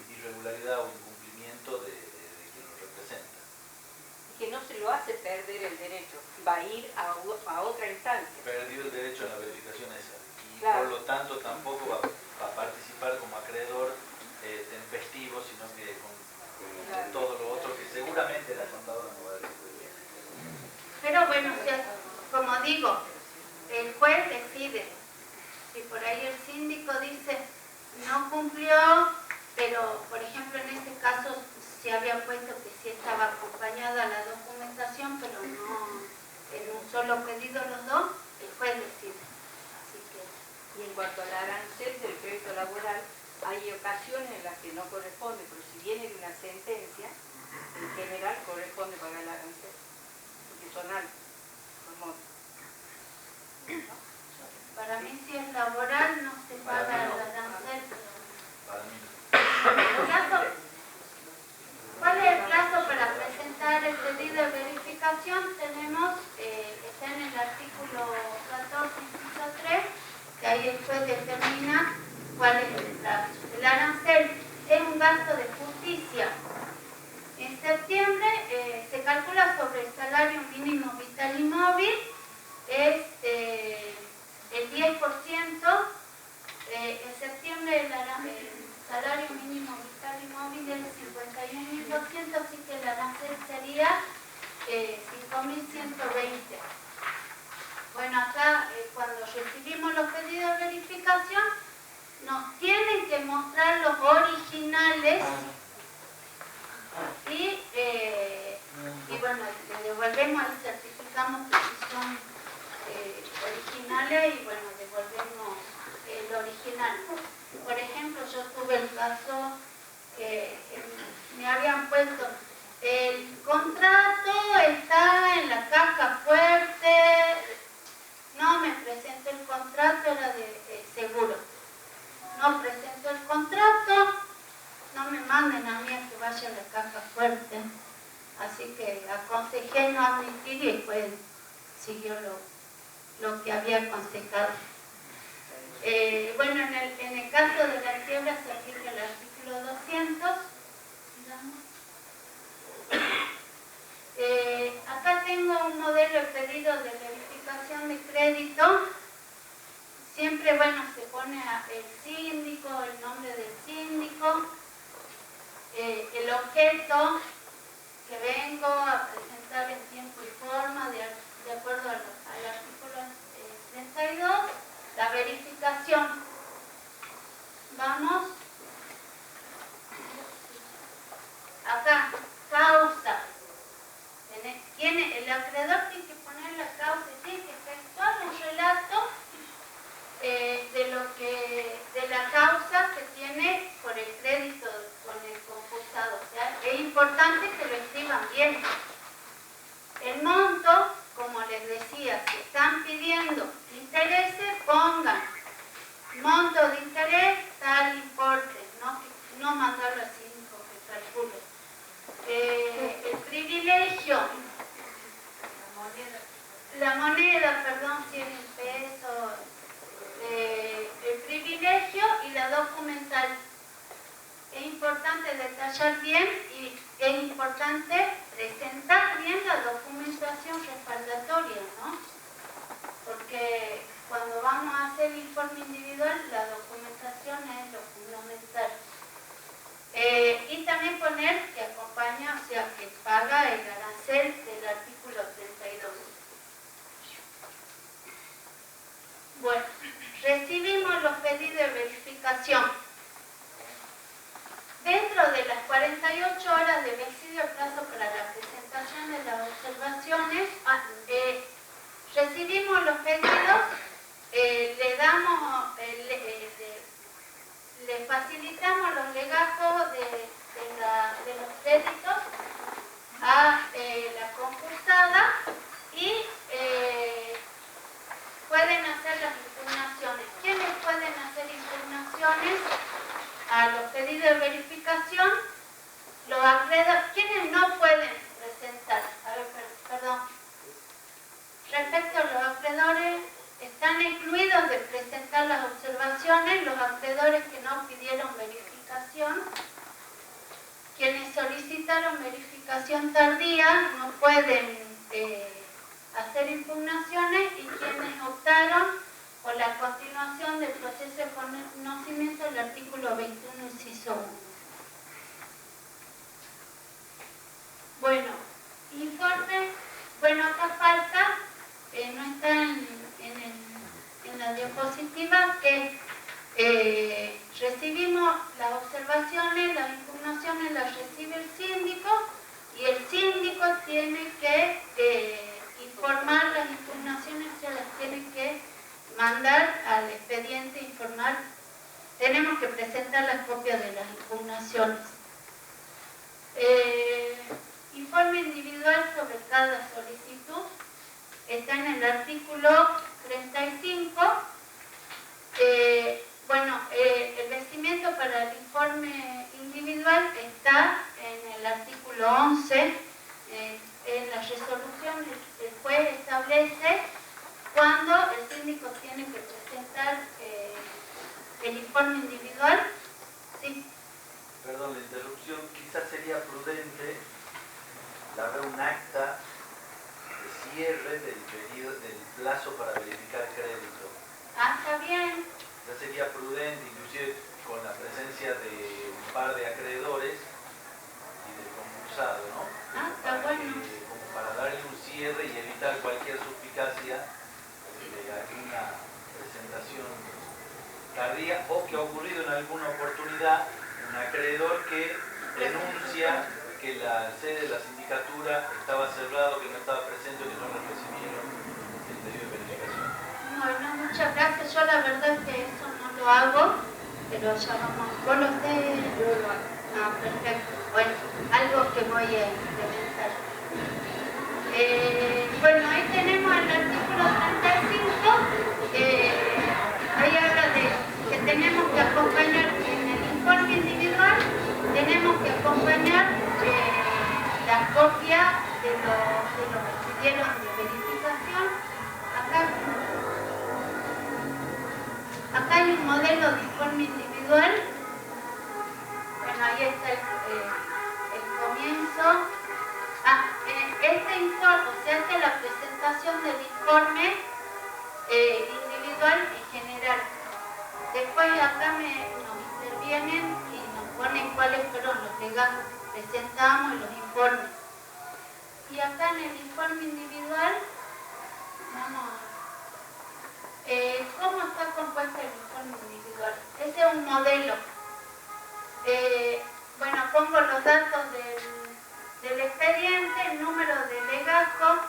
irregularidad o incumplimiento de quien lo representa. que no se lo hace perder el derecho, va a ir a otra instancia. Perdió el derecho a la verificación esa. Y claro, por lo tanto tampoco va a participar como acreedor tempestivo, sino que con todo lo otro que seguramente la contadora no va a decir. Pero bueno, o sea, como digo, el juez decide. Si por ahí el síndico dice no cumplió, pero por ejemplo en este caso se había puesto que sí estaba acompañada la documentación, pero no en un solo pedido los dos, el juez decide. Así que... Y en cuanto al arancel del crédito laboral, hay ocasiones en las que no corresponde, pero si viene de una sentencia, en general corresponde pagar el arancel, porque son altos, son montos. ¿No? Para mí si es laboral no se paga el arancel. Para mí no. ¿Cuál es el plazo para presentar el pedido de verificación? Tenemos, está en el artículo 14, inciso 3, que ahí el juez determina cuál es el plazo. El arancel es un gasto de justicia. En septiembre se calcula sobre el salario mínimo vital y móvil, es el 10%, en septiembre el salario mínimo vital y móvil es 51.000%, así que el arancel sería 5.120. Bueno, acá cuando recibimos los pedidos de verificación, nos tienen que mostrar los originales y bueno, le devolvemos y certificamos que son originales y bueno, devolvemos el original. Por ejemplo, yo tuve el caso que me habían puesto el contrato está en la caja fuerte, no me presentó el contrato, era de seguro, no presentó el contrato, no me manden a mí a que vaya a la caja fuerte, así que aconsejé no admitir y después siguió lo que había aconsejado. Bueno, en el caso de la quiebra se aplica el artículo 200. Acá tengo un modelo de pedido de verificación de crédito. Siempre, bueno, se pone el síndico, el nombre del síndico, el objeto que vengo a presentar en tiempo y forma de acuerdo al artículo 32, la verificación. Vamos. Acá, causa. El acreedor tiene que poner la causa y tiene que efectuar un relato de la causa que tiene por el crédito con el concursado. O sea, es importante que lo escriban bien. El monto, como les decía, si están pidiendo intereses, pongan monto de interés, tal importe, no mandarlo así que calcule. El privilegio, la moneda, perdón, si es en pesos, el privilegio y la documental. Es importante detallar bien y es importante presentar bien la documentación respaldatoria, ¿no? Porque cuando vamos a hacer el informe individual, la documentación es lo fundamental. Y también poner que acompaña, o sea, que paga el arancel del artículo 32. Bueno, recibimos los pedidos de verificación. Dentro de las 48 horas de vencido el plazo para la presentación de las observaciones, recibimos los pedidos, le facilitamos los legajos de los créditos a la concursada y pueden hacer las impugnaciones. ¿Quiénes pueden hacer impugnaciones a los pedidos de verificación? Los acreedores. ¿Quiénes no pueden presentar? A ver, perdón. Respecto a los acreedores, están excluidos de presentar las observaciones los acreedores que no pidieron verificación, quienes solicitaron verificación tardía no pueden hacer impugnaciones y quienes optaron por la continuación del proceso de conocimiento del artículo 21, inciso 1. Bueno, informe, bueno, acá falta, no está en la diapositiva, que recibimos las observaciones, las impugnaciones las recibe el síndico y el síndico tiene que informar las impugnaciones, o sea, las tiene que mandar al expediente informar. Tenemos que presentar las copias de las impugnaciones. Informe individual sobre cada solicitud está en el artículo 35. Bueno, el vencimiento para el informe individual está en el artículo 11. En la resolución el juez establece cuándo el síndico tiene que presentar el informe individual. Sí. Perdón la interrupción, quizás sería prudente dar un acta de cierre del periodo, del plazo para verificar crédito. Ah, está bien. Ya sería prudente, inclusive con la presencia de un par de acreedores y del concursado, ¿no? Ah, está bueno. Como para darle un cierre y evitar cualquier suspicacia de alguna presentación tardía o que ha ocurrido en alguna oportunidad un acreedor que denuncia que la sede de la sindicatura estaba cerrado, que no estaba presente o que no le recibieron el pedido de verificación. Bueno, muchas gracias. Yo la verdad que eso no lo hago, pero ya vamos. ¿Vos lo sé? Yo lo hago. Ah, perfecto. Bueno, algo que voy a implementar. Bueno, ahí tenemos el artículo 35. Ahí habla de que tenemos que acompañar en el informe individual, tenemos que acompañar la copia de lo que pidieron de verificación. Acá hay un modelo de informe individual. Bueno, ahí está el comienzo. Este informe, o sea, esta es la presentación del informe individual en general. Después acá nos intervienen y nos ponen cuáles fueron los legajos que presentamos y los informes. Y acá en el informe individual, vamos a ¿cómo está compuesto el informe individual? Ese es un modelo. Bueno, pongo los datos del expediente, el número de legajo,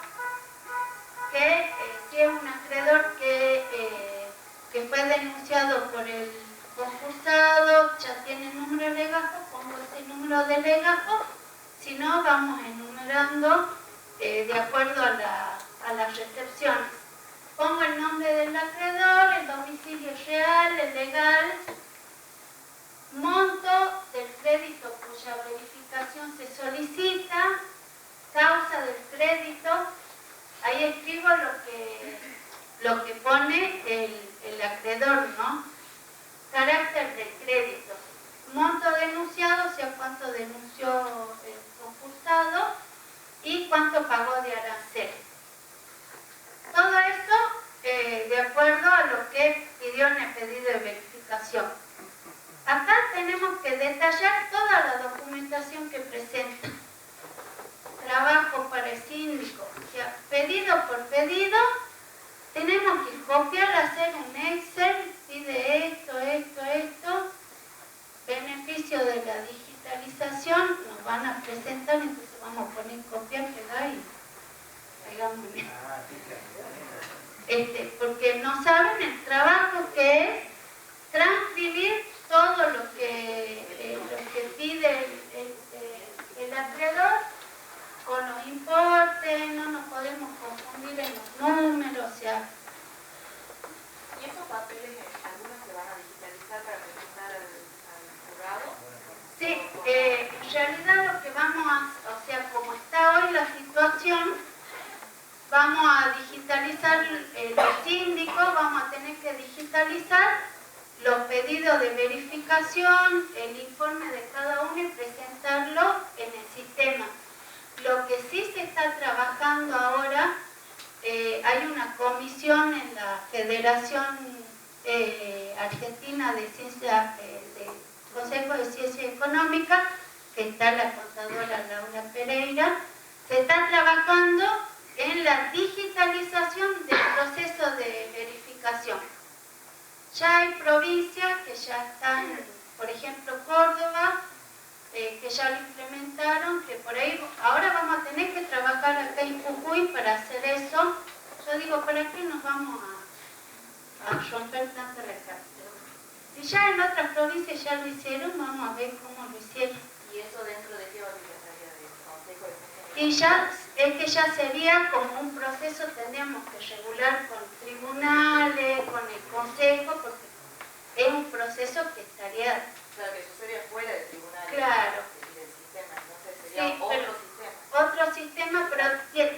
que si es un acreedor que fue denunciado por el concursado, ya tiene el número de legajo, pongo ese número de legajo. Si no, vamos enumerando de acuerdo a las recepciones. Pongo el nombre del acreedor, el domicilio real, el legal, monto del crédito cuya verificación se solicita, causa del crédito. Ahí escribo lo que pone el acreedor, ¿no? Carácter del crédito. Monto denunciado, o sea, cuánto denunció el concursado y cuánto pagó de arancel. Todo esto de acuerdo a lo que pidió en el pedido de verificación. Acá tenemos que detallar toda la documentación que presenta. Trabajo para el síndico, o sea, pedido por pedido, tenemos que copiar, hacer un Excel, pide esto, beneficio de la digitalización, nos van a presentar, entonces vamos a poner copiar, pegar y pegamos. Porque no saben el trabajo que es transcribir todo lo que pide el acreedor con los importes, no nos podemos confundir en los números, o sea. ¿Y esos papeles, algunos se van a digitalizar para presentar al jurado? Sí, en realidad lo que vamos a, o sea, como está hoy la situación, vamos a digitalizar los síndicos, vamos a tener que digitalizar los pedidos de verificación, el informe de cada uno y presentarlo en el sistema. Lo que sí se está trabajando ahora, hay una comisión en la Federación Argentina de Ciencia, de Consejo de Ciencia Económica, que está la contadora Laura Pereira. Se está trabajando en la digitalización del proceso de verificación. Ya hay provincias que ya están, por ejemplo Córdoba, que ya lo implementaron, que por ahí ahora vamos a tener que trabajar acá en Jujuy para hacer eso. Yo digo, ¿para qué nos vamos a romper tanto la cabeza? Si ya en otras provincias ya lo hicieron, vamos a ver cómo lo hicieron. ¿Y eso dentro de qué organizaría del Consejo de Ciencia? Y ya, es que ya sería como un proceso, tendríamos que regular con tribunales, con el Consejo, porque es un proceso que estaría... Claro, que sucede fuera del tribunal Claro. y del sistema, entonces sería Sí, otro sistema. Otro sistema, pero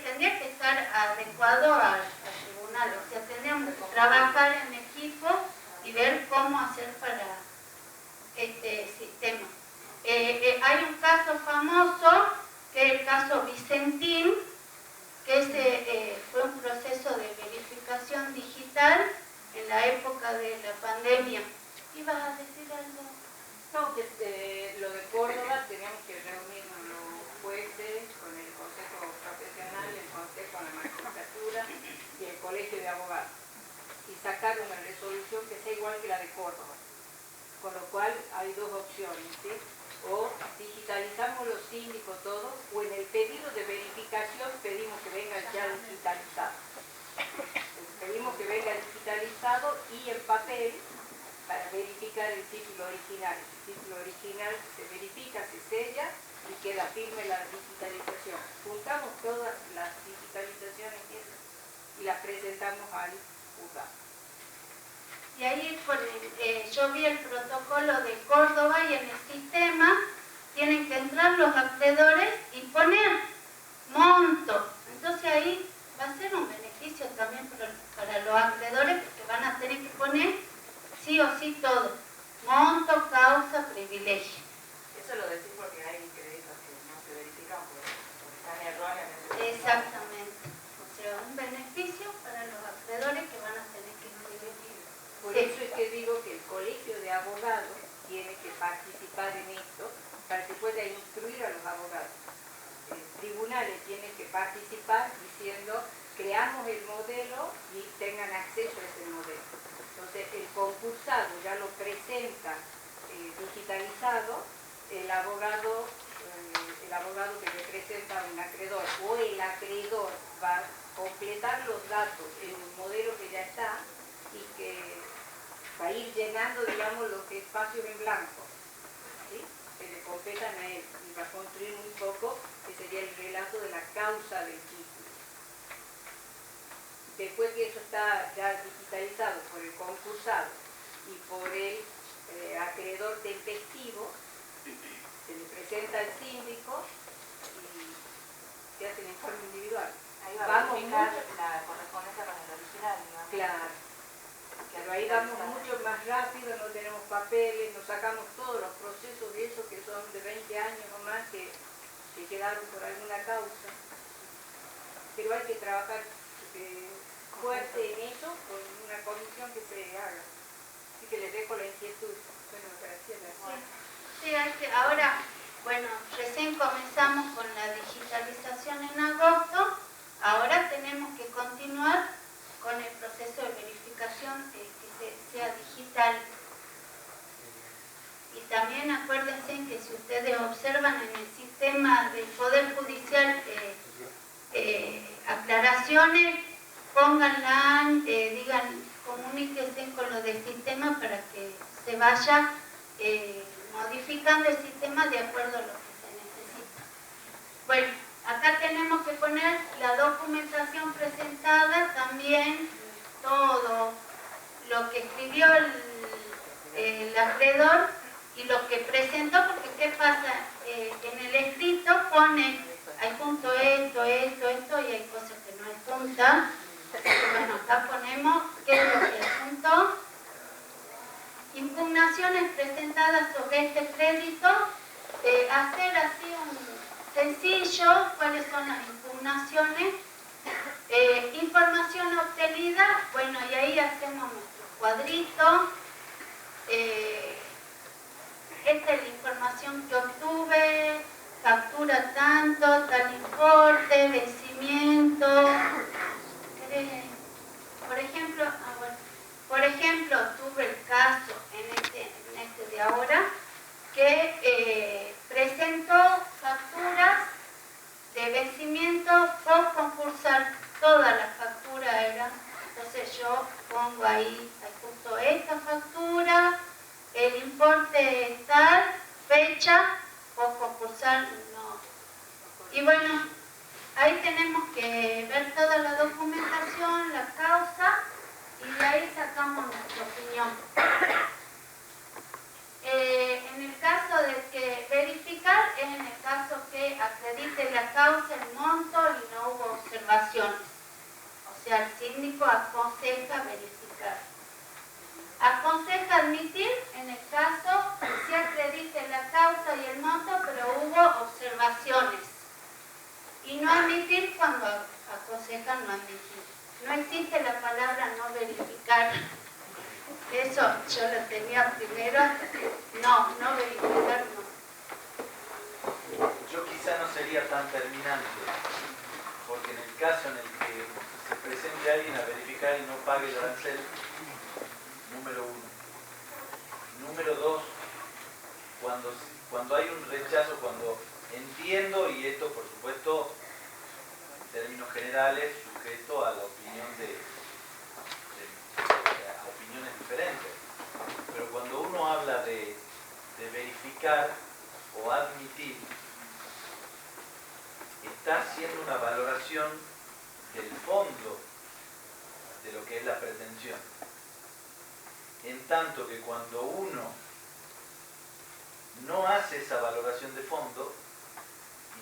tendría que estar adecuado al tribunal, o sea, tendríamos que trabajar en equipo y ver cómo hacer para este sistema. Hay un caso famoso, que es el caso Vicentín, que ese fue un proceso de verificación digital en la época de la pandemia. ¿Ibas a decir algo? No, que lo de Córdoba teníamos que reunirnos los jueces con el Consejo Profesional, el Consejo de la Magistratura y el Colegio de Abogados y sacar una resolución que sea igual que la de Córdoba. Con lo cual hay dos opciones, ¿sí? O digitalizamos los síndicos todos, o en el pedido de verificación pedimos que venga ya digitalizado. Pedimos que venga digitalizado y en papel para verificar el título original. El título original se verifica, se sella y queda firme la digitalización. Juntamos todas las digitalizaciones y las presentamos al juzgado. Y ahí yo vi el protocolo de Córdoba y en el sistema tienen que entrar los acreedores y poner monto. Entonces ahí va a ser un beneficio también para los acreedores, porque van a tener que poner sí o sí todo. Monto, causa, privilegio. Eso lo decís porque hay créditos que no se verifican porque están erróneamente. Exactamente. O sea, un beneficio para los acreedores que van a tener que inscribir. Por eso es que digo que el Colegio de Abogados tiene que participar en esto para que pueda instruir a los abogados. Tribunales tienen que participar diciendo, creamos el modelo y tengan acceso a ese modelo. Entonces el concursado ya lo presenta digitalizado, el abogado que representa a un acreedor o el acreedor va a completar los datos en un modelo que ya está y que va a ir llenando, digamos, los espacios en blanco, ¿sí? Que le competan a él y va a construir un poco, que sería el relato de la causa del título. Después que eso está ya digitalizado por el concursado y por el acreedor del testigo, se le presenta al síndico y se hace el informe individual. Ahí va a verificar la correspondencia con el original, ¿no? Claro. Pero ahí vamos mucho más rápido, no tenemos papeles, nos sacamos todos los procesos de esos que son de 20 años o más que quedaron por alguna causa. Pero hay que trabajar fuerte en eso con una comisión que se haga. Así que les dejo la inquietud. Bueno, gracias. Sí, ahora, bueno, recién comenzamos con la digitalización en agosto, ahora tenemos que continuar con el proceso de verificación que sea digital. Y también acuérdense que si ustedes observan en el sistema del Poder Judicial aclaraciones, pónganla, digan, comuníquense con lo del sistema para que se vaya modificando el sistema de acuerdo a lo que se necesita. Bueno, acá tenemos que poner la documentación presentada, también todo lo que escribió el acreedor y lo que presentó, porque ¿qué pasa? En el escrito pone, hay punto esto, y hay cosas que no hay punta. Bueno, acá ponemos qué es lo que apuntó informaciones presentadas sobre este crédito, hacer así un sencillo, cuáles son las impugnaciones, información obtenida, bueno, y ahí hacemos nuestro cuadrito. Esta es la información que obtuve, factura tanto, tal importe, vencimiento. Por ejemplo, tuve el caso en este de ahora que presentó facturas de vencimiento post concursal, todas las facturas eran, entonces yo pongo ahí justo esta factura, el importe tal, fecha, post concursal no. Y bueno, ahí tenemos que ver toda la documentación, la causa, y de ahí sacamos nuestra opinión. En el caso de que verificar, es en el caso que acredite la causa, el monto y no hubo observaciones. O sea, el síndico aconseja verificar. Aconseja admitir en el caso que se acredite la causa y el monto, pero hubo observaciones. Y no admitir cuando aconseja no admitir. No existe la palabra no verificar. Eso yo lo tenía primero. No verificar no. Yo quizá no sería tan terminante, porque en el caso en el que se presente alguien a verificar y no pague el arancel, número uno. Número dos, cuando hay un rechazo, cuando entiendo, y esto por supuesto en términos generales, sujeto a la opinión a opiniones diferentes, pero cuando uno habla de verificar o admitir, está haciendo una valoración del fondo de lo que es la pretensión. En tanto que cuando uno no hace esa valoración de fondo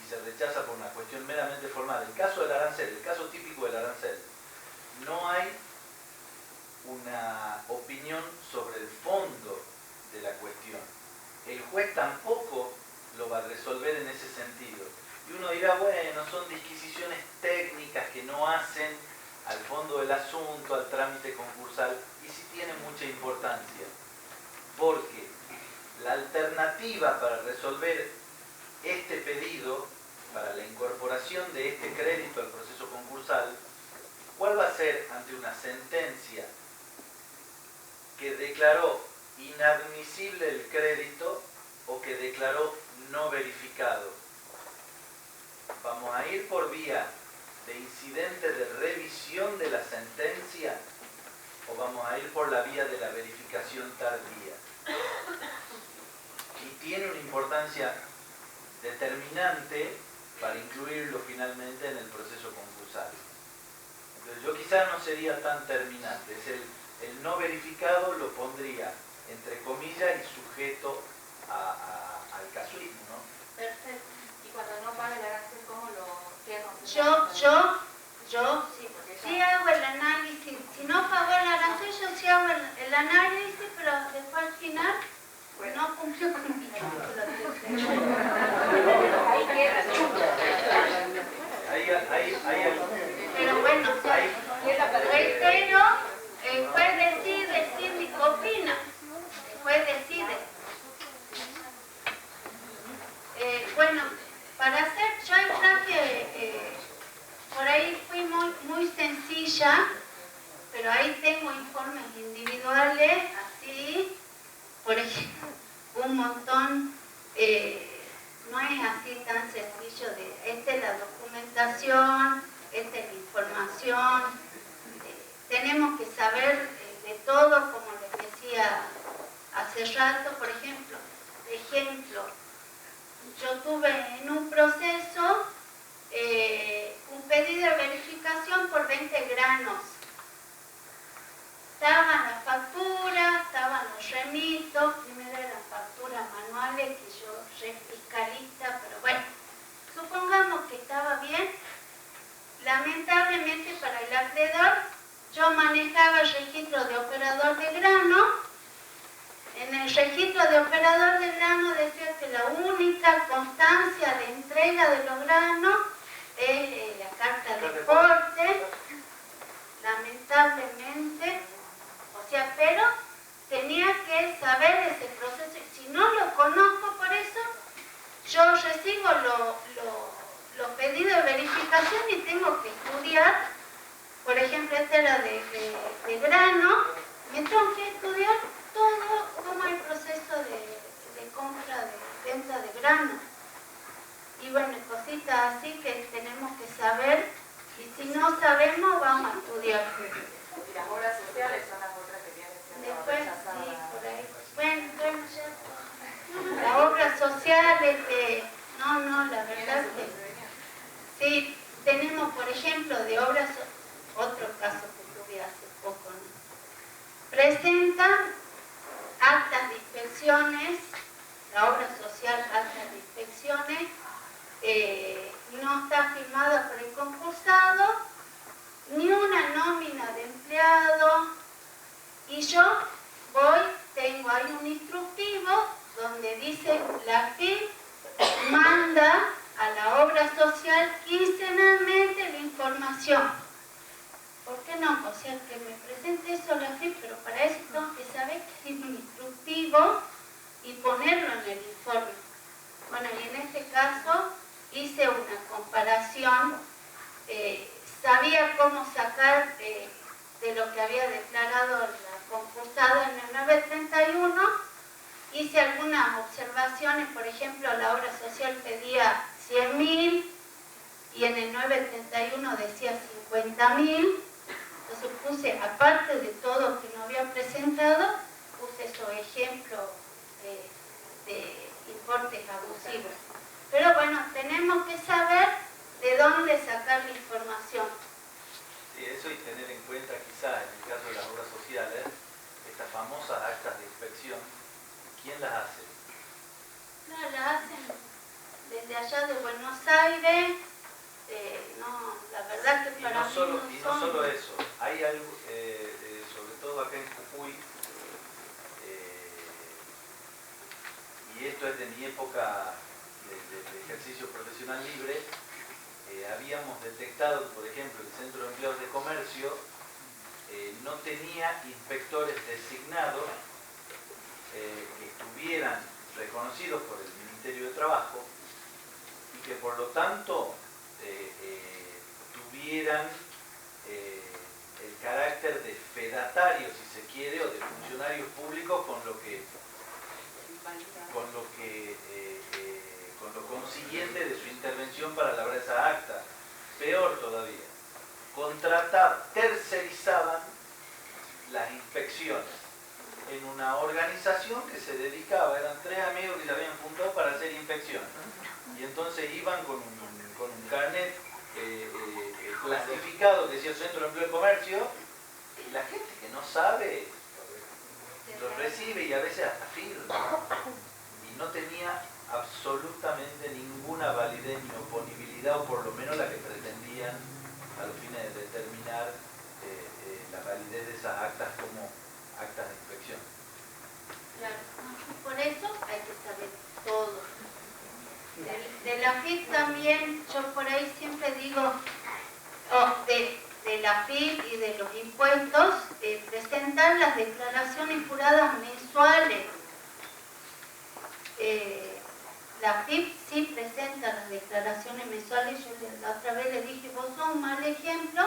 y se rechaza por una cuestión meramente formal, el caso del arancel, el caso típico del arancel, no hay una opinión sobre el fondo de la cuestión. El juez tampoco lo va a resolver en ese sentido. Y uno dirá, bueno, son disquisiciones técnicas que no hacen al fondo del asunto, al trámite concursal, y sí tiene mucha importancia, porque la alternativa para resolver este pedido, para la incorporación de este crédito al proceso concursal, ¿cuál va a ser ante una sentencia que declaró inadmisible el crédito o que declaró no verificado? Vamos a ir por vía de incidente de revisión de la sentencia o vamos a ir por la vía de la verificación tardía. Y tiene una importancia determinante para incluirlo finalmente en el proceso concursal. Entonces yo quizás no sería tan terminante, el no verificado lo pondría entre comillas y sujeto al casuismo, ¿no? Perfecto. Y cuando no paga el arancel, ¿cómo lo queda? Yo sí hago el análisis. Si no pagó el arancel, yo sí hago el análisis, pero después al final no cumplió con mi Ahí queda. Pero bueno, reitero, el juez decide, el síndico opina, el juez decide. Bueno, para hacer, yo traje, por ahí fui muy sencilla, pero ahí tengo informes individuales, así, por ejemplo, un montón, no es así tan sencillo esta es la documentación, esta es la información, tenemos que saber de todo, como les decía hace rato, por ejemplo, yo tuve en un proceso un pedido de verificación por 20 granos. Estaban las facturas, estaban los remitos, primero eran facturas manuales que yo fiscalista, pero bueno, supongamos que estaba bien. Lamentablemente para el acreedor, yo manejaba el registro de operador de grano. En el registro de operador de grano decía que la única constancia de entrega de los granos es la carta de corte, lamentablemente, o sea, pero tenía que saber ese proceso, y si no lo conozco, por eso yo recibo los pedidos de verificación y tengo que estudiar. Por ejemplo, este era de grano, me tengo que estudiar todo cómo es el proceso de compra, de venta de grano. Y bueno, cositas así que tenemos que saber, y si no sabemos, vamos a estudiar. Y las obras sociales son las otras que vienen siendo Después, rechazadas. sí, por ahí. Bueno, ya. Las obras sociales, no, la verdad que sí, tenemos, por ejemplo, de obras, otro caso que tuve hace poco, ¿no? Presentan actas de inspecciones, la obra social, actas de inspecciones, no está firmada por el concursado, ni una nómina de empleado, y yo tengo ahí un instructivo donde dice la FIP manda a la obra social quincenalmente la información. ¿Por qué no? O sea, que me presente eso a la FIP, pero para eso tengo que saber que es un instructivo y ponerlo en el informe. Bueno, y en este caso hice una comparación, sabía cómo sacar de lo que había declarado la concursada en el 931, hice algunas observaciones, por ejemplo, la obra social pedía 100.000 y en el 931 decía 50.000, entonces puse, aparte de todo que no había presentado, puse esos ejemplos de importes abusivos. Pero bueno, tenemos que saber de dónde sacar la información. Sí, eso y tener en cuenta quizá en el caso de las obras sociales, estas famosas actas de inspección, ¿quién las hace? No, las hacen desde allá de Buenos Aires, no, la verdad que para mí no solo eso, hay algo, sobre todo acá en Jujuy, y esto es de mi época de ejercicio profesional libre, habíamos detectado, por ejemplo, el Centro de Empleados de Comercio no tenía inspectores designados que estuvieran reconocidos por el Ministerio de Trabajo y que por lo tanto tuvieran el carácter de fedatarios, si se quiere, o de funcionarios públicos con lo consiguiente de su intervención para elaborar esa acta. Peor todavía, tercerizaban las inspecciones en una organización que se dedicaba, eran 3 amigos que se habían juntado para hacer inspecciones. Y entonces iban con un carnet clasificado que decía Centro de Empleo y Comercio, y la gente que no sabe lo recibe y a veces hasta firma. Y no tenía absolutamente ninguna validez ni oponibilidad, o por lo menos la que pretendían a los fines de determinar la validez de esas actas como actas de inspección. Claro, por eso hay que saber todo. De la FIP también, yo por ahí siempre digo, de la FIP y de los impuestos, presentar las declaraciones juradas mensuales. La FIP sí presenta las declaraciones mensuales. Yo la otra vez le dije, vos sos un mal ejemplo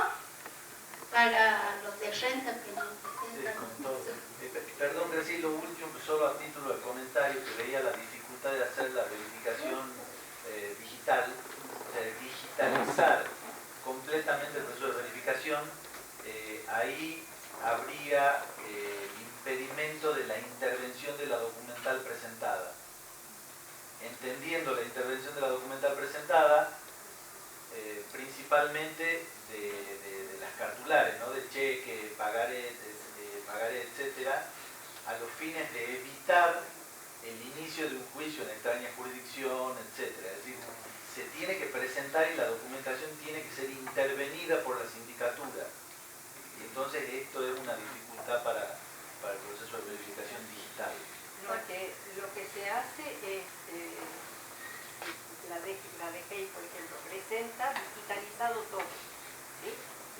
para los de renta que no presentan. Sí, con todo. Perdón, Graciela, lo último, solo a título de comentario, que veía la dificultad de hacer la verificación digital, o sea, de digitalizar completamente el proceso de verificación. Ahí habría impedimento de la intervención de la documental presentada. Entendiendo la intervención de la documental presentada, principalmente de las cartulares, ¿no? Del cheque, pagaré, etcétera, a los fines de evitar el inicio de un juicio en extraña jurisdicción, etcétera. Es decir, se tiene que presentar y la documentación tiene que ser intervenida por la sindicatura. Y entonces esto es una dificultad para el proceso de verificación digital. No hace es, la DGI, por ejemplo, presenta digitalizado todo, ¿sí?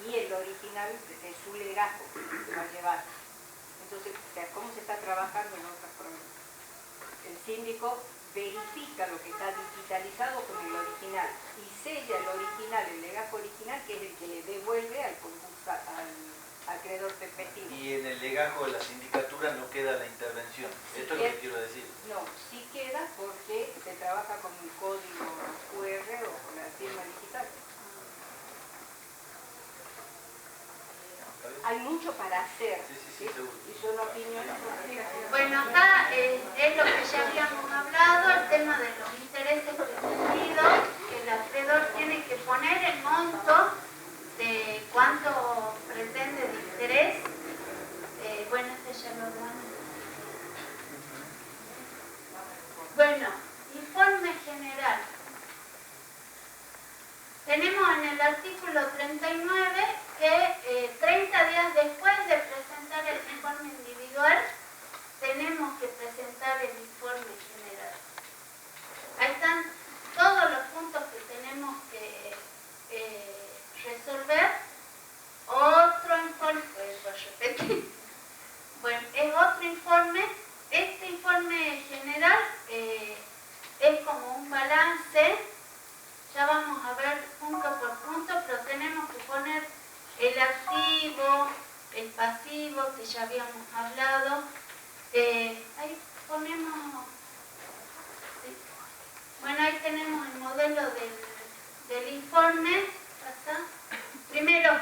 Y el original de su legajo que va a llevar. Entonces, o sea, ¿cómo se está trabajando en otras provincias? El síndico verifica lo que está digitalizado con el original y sella el original, el legajo original, que es el que le devuelve al acreedor perpetuo. Y en el legajo de la sindicatura no queda la intervención. Sí, esto es lo que quiero decir. No, sí queda porque se trabaja con un código QR o con la firma digital. Hay mucho para hacer, Sí, seguro. Y son opiniones. Bueno, acá es lo que ya habíamos hablado, el tema de los intereses pretendidos, que el acreedor tiene que poner el monto de cuánto pretende de interés. Bueno, este ya lo hablamos. Bueno, informe general. Tenemos en el artículo 39 que 30 días después de presentar el informe individual, tenemos que presentar el informe general. Ahí están todos los puntos que tenemos que resolver. Otro informe, bueno, es otro informe. Este informe general es como un balance. Ya vamos a ver punto por punto, pero tenemos que poner el activo, el pasivo, que ya habíamos hablado. Ahí ponemos, sí. Bueno, ahí tenemos el modelo del informe. ¿Pasa? Primero,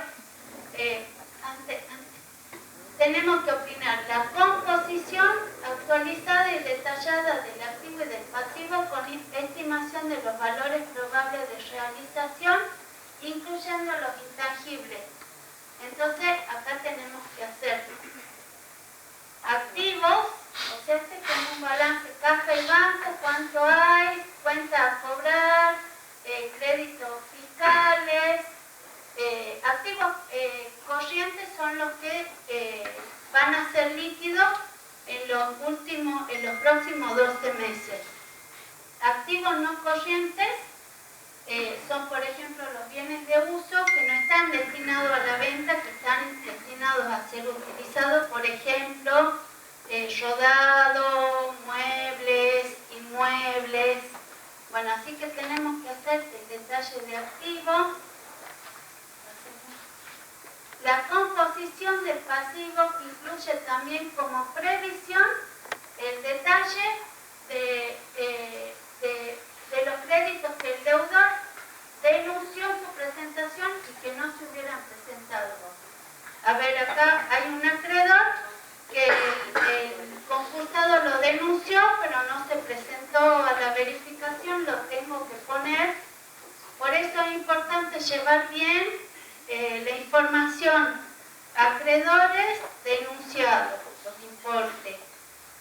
tenemos que opinar la composición actualizada y detallada del activo y del pasivo con estimación de los valores probables de realización, incluyendo los intangibles. Entonces, acá tenemos que hacer activos, o sea, este como un balance caja y banco, cuánto hay, cuenta a cobrar, créditos fiscales. Activos corrientes son los que van a ser líquidos en los próximos 12 meses. Activos no corrientes son, por ejemplo, los bienes de uso que no están destinados a la venta, que están destinados a ser utilizados, por ejemplo, rodado, muebles, inmuebles. Bueno, así que tenemos que hacer el detalle de activos. La composición del pasivo que incluye también como previsión el detalle de los créditos que el deudor denunció en su presentación y que no se hubieran presentado. A ver, acá hay un acreedor que el concursado lo denunció, pero no se presentó a la verificación, lo tengo que poner. Por eso es importante llevar bien la información, acreedores denunciados, los importes,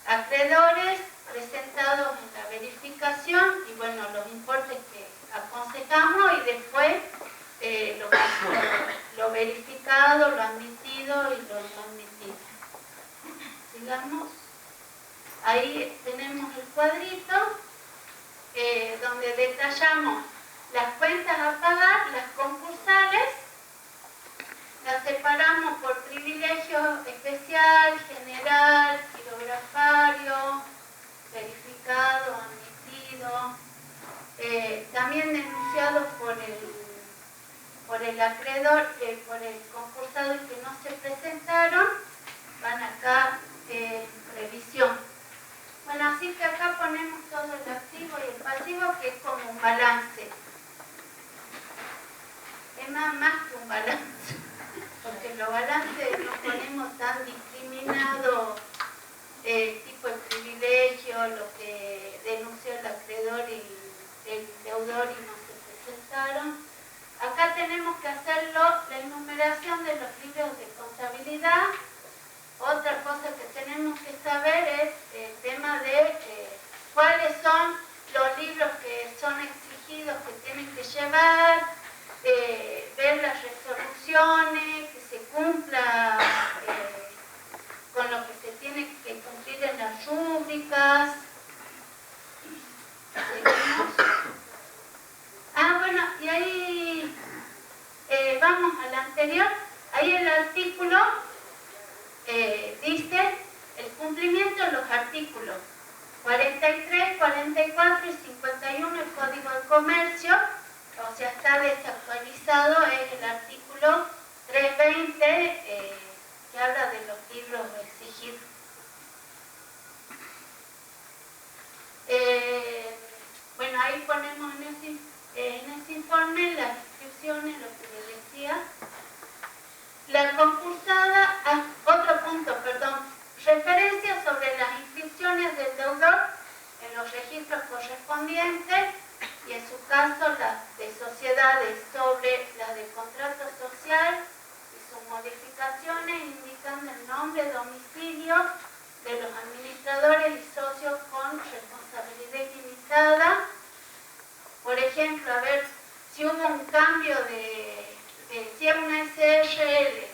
acreedores presentados en la verificación y bueno, los importes que aconsejamos y después lo verificado, lo admitido y lo no admitido. Sigamos. Ahí tenemos el cuadrito donde detallamos las cuentas a pagar, las concursales. Las separamos por privilegio especial, general, quirografario, verificado, admitido, también denunciados por el acreedor, por el concursado y que no se presentaron, van acá en revisión. Bueno, así que acá ponemos todo el activo y el pasivo, que es como un balance. Es más que un balance, porque los balances no ponemos tan discriminado tipo de privilegio, lo que denunció el acreedor y el deudor y no se presentaron. Acá tenemos que hacerlo, la enumeración de los libros de contabilidad. Otra cosa que tenemos que saber es el tema de cuáles son los libros que son exigidos, que tienen que llevar, ver las resoluciones, que se cumpla con lo que se tiene que cumplir en las rúbricas. anterior, ahí el artículo dice el cumplimiento de los artículos 43, 44 y 51 del Código de Comercio, o sea, está desactualizado, es el artículo 320 que habla de los libros exigidos. Bueno, ahí ponemos en ese informe las inscripciones, lo que les decía. La concursada, otro punto, perdón, referencia sobre las inscripciones del deudor en los registros correspondientes y en su caso las de sociedades sobre las de contrato social y sus modificaciones indicando el nombre, domicilio de los administradores y socios con responsabilidad limitada. Por ejemplo, a ver si hubo un cambio si es una SRL,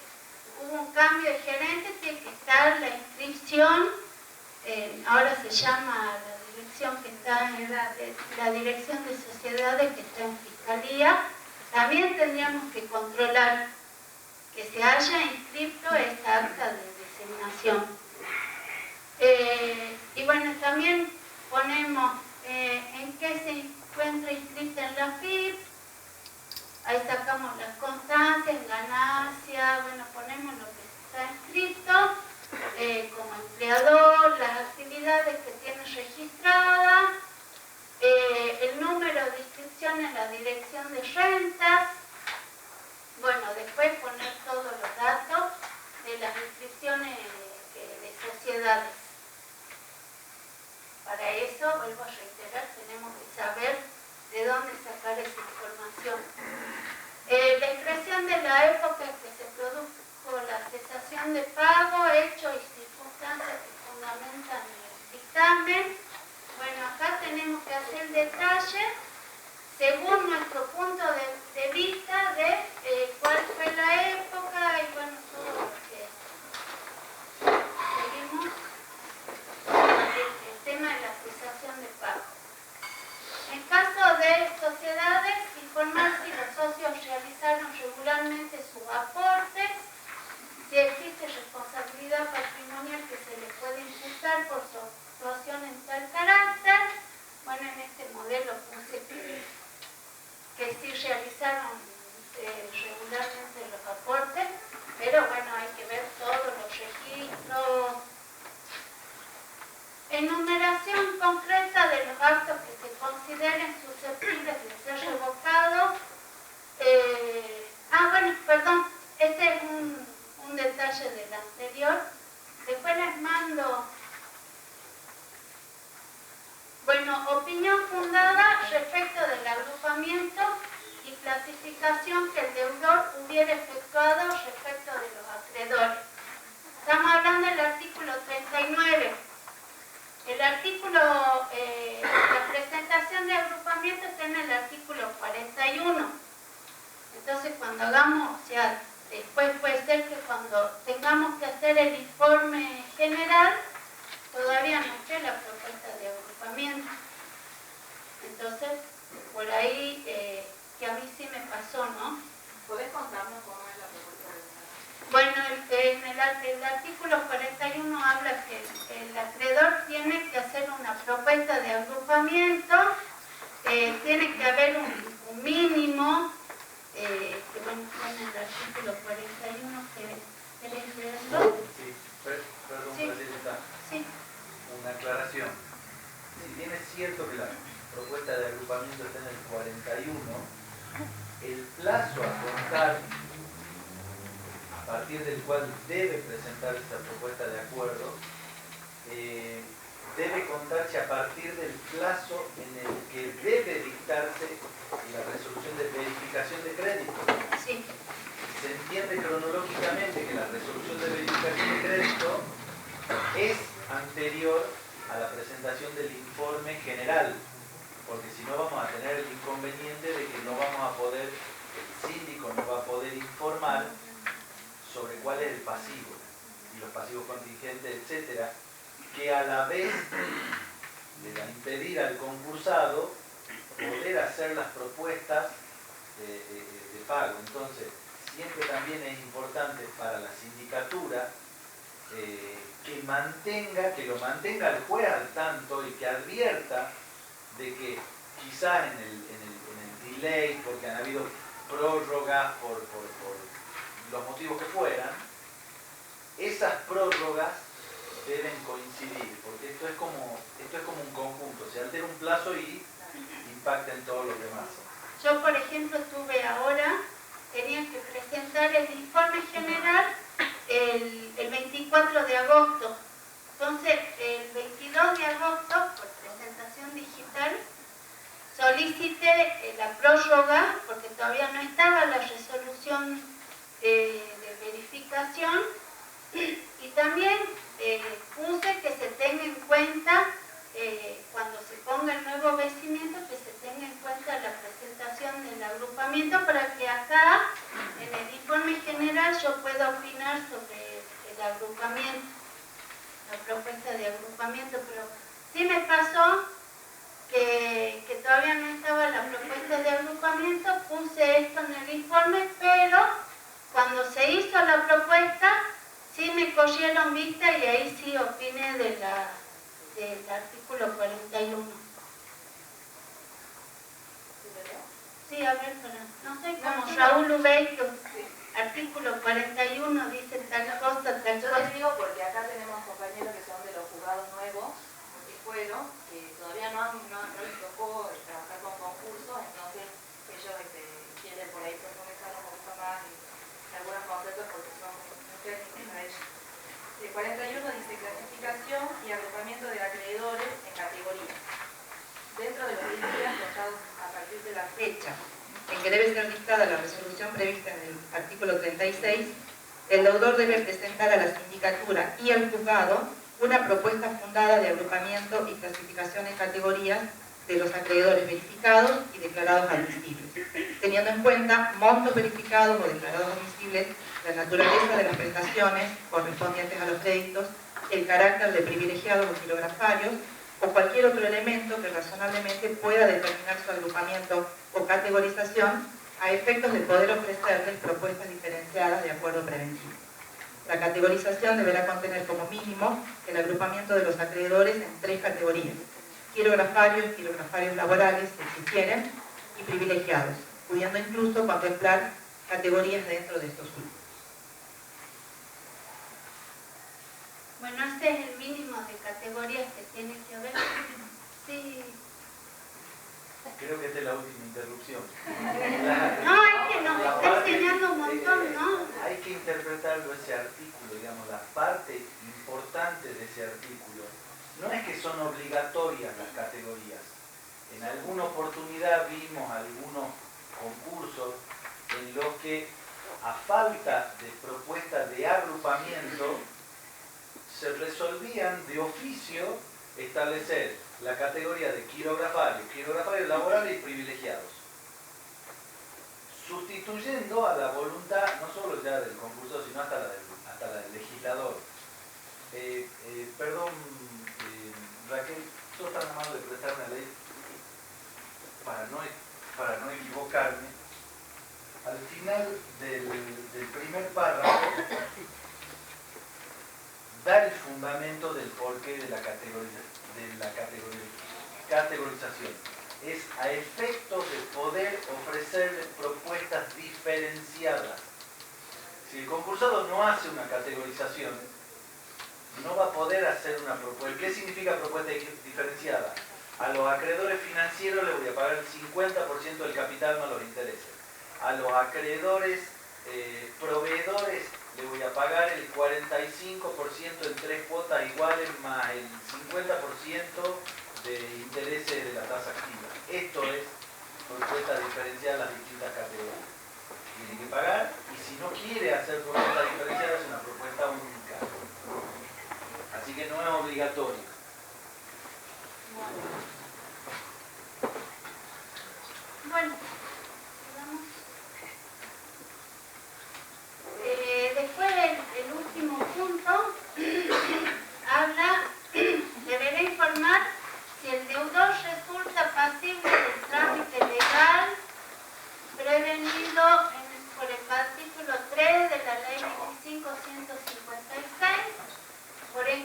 hubo un cambio de gerente, tiene que estar la inscripción, ahora se llama la dirección que está en la dirección de sociedades que está en Fiscalía. También tendríamos que controlar que se haya inscrito esta acta de designación. Y bueno, también ponemos en qué se encuentra inscrita en la FIP. Ahí sacamos las constancias, en ganancia, bueno, ponemos lo que está inscrito como empleador, las actividades que tiene registradas, el número de inscripción en la dirección de rentas, bueno, después poner todos los datos de las inscripciones de sociedades. Para eso, vuelvo a reiterar, tenemos que saber de dónde sacar esa información. La expresión de la época en que se produjo la cesación de pago, hechos y circunstancias que fundamentan el dictamen. Bueno, acá tenemos que hacer el detalle según nuestro punto de vista de cuál fue la época y bueno, todo lo que seguimos el tema de la cesación de pago. En caso de sociedades, informar si los socios realizaron regularmente sus aportes, si existe responsabilidad patrimonial que se les puede imputar por su actuación en tal carácter. Bueno, en este modelo puse que sí realizaron regularmente los aportes, pero bueno, hay que ver todos los registros. Enumeración concreta de los actos que se consideren susceptibles de ser revocados. Bueno, perdón, este es un detalle del anterior. Después les mando, bueno, opinión fundada respecto del agrupamiento y clasificación que el deudor hubiera efectuado respecto de los acreedores. Estamos hablando del artículo 39. El artículo, la presentación de agrupamiento está en el artículo 41. Entonces, cuando hagamos, o sea, después puede ser que cuando tengamos que hacer el informe general, todavía no esté la propuesta de agrupamiento. Entonces, por ahí, que a mí sí me pasó, ¿no? ¿Podés contarnos cómo es la propuesta de agrupamiento? Bueno, en el artículo 41 habla que el acreedor tiene que hacer una propuesta de agrupamiento, tiene que haber un mínimo, que bueno, está en el artículo 41, ¿querés leerlo? Sí, perdón, Sí. Presidenta. Sí. Una aclaración. Si bien es cierto que la propuesta de agrupamiento está en el 41, el plazo a contar a partir del cual debe presentar esa propuesta de acuerdo debe contarse a partir del plazo en el que debe dictarse la resolución de verificación de crédito. Sí. Se entiende cronológicamente que la resolución de verificación de crédito es anterior a la presentación del informe general, porque si no vamos a tener el inconveniente de que no vamos a poder, el síndico no va a poder informar sobre cuál es el pasivo y los pasivos contingentes, etcétera, que a la vez le va a impedir al concursado poder hacer las propuestas de pago. Entonces, si siempre también es importante para la sindicatura que lo mantenga el juez al tanto y que advierta de que quizás en el delay, porque han habido prórrogas por los motivos que fueran, esas prórrogas deben coincidir, porque esto es como un conjunto, se altera un plazo y impacta en todos los demás. Yo, por ejemplo, tenía que presentar el informe general el 24 de agosto. Entonces, el 22 de agosto, por presentación digital, solicité la prórroga, porque todavía no estaba la resolución de verificación, y también puse que se tenga en cuenta, cuando se ponga el nuevo vencimiento, que se tenga en cuenta la presentación del agrupamiento para que acá, en el informe general, yo pueda opinar sobre el agrupamiento, la propuesta de agrupamiento. Pero sí me pasó que todavía no estaba la propuesta de agrupamiento, puse esto en el informe, pero cuando se hizo la propuesta, sí me corrieron vista y ahí sí opiné del artículo 41. Sí, a ver, no sé, como Raúl Ubey, artículo 41 dice tal cosa, tal Yo cosa. les digo porque acá tenemos compañeros que son de los juzgados nuevos, que fueron, que todavía no les tocó trabajar con concursos, entonces ellos quieren por ahí profundizar un poquito más y algunos conceptos porque son muy técnicos para ellos. El 41 dice clasificación y agrupamiento de acreedores en categorías, dentro de los 10 días contados a partir de la fecha en que debe ser dictada la resolución prevista en el artículo 36, el deudor debe presentar a la sindicatura y al juzgado una propuesta fundada de agrupamiento y clasificación en categorías de los acreedores verificados y declarados admisibles, teniendo en cuenta montos verificados o declarados admisibles, la naturaleza de las prestaciones correspondientes a los créditos, el carácter de privilegiados o kilografarios, o cualquier otro elemento que razonablemente pueda determinar su agrupamiento o categorización a efectos de poder ofrecerles propuestas diferenciadas de acuerdo preventivo. La categorización deberá contener como mínimo el agrupamiento de los acreedores en 3 categorías: quirografarios laborales, si existieren, y privilegiados, pudiendo incluso contemplar categorías dentro de estos últimos. Bueno, este es el mínimo de categorías que tiene que haber. Sí. Creo que esta es la última interrupción. No, es que nos está enseñando un montón, ¿no? Hay que interpretarlo ese artículo, digamos, la parte importante de ese artículo. No es que son obligatorias las categorías. En alguna oportunidad vimos algunos concursos en los que, a falta de propuestas de agrupamiento, se resolvían de oficio establecer la categoría de quirografarios laborales y privilegiados, sustituyendo a la voluntad no solo ya del concurso, sino hasta la del legislador. Perdón, Raquel, ¿sos tan amable de prestarme la ley para no equivocarme? Al final del primer párrafo da el fundamento del porqué de la categorización. Es a efectos de poder ofrecerles propuestas diferenciadas. Si el concursado no hace una categorización, no va a poder hacer una propuesta. ¿Qué significa propuesta diferenciada? A los acreedores financieros les voy a pagar el 50% del capital más los intereses. A los acreedores proveedores le voy a pagar el 45% en 3 cuotas iguales más el 50% de intereses de la tasa activa. Esto es propuesta diferenciada en las distintas categorías. Tiene que pagar, y si no quiere hacer propuesta diferenciada es una propuesta única. Así que no es obligatorio. Bueno, vamos. Después el último punto habla, deberá informar si el deudor resulta pasible del trámite legal prevenido por el artículo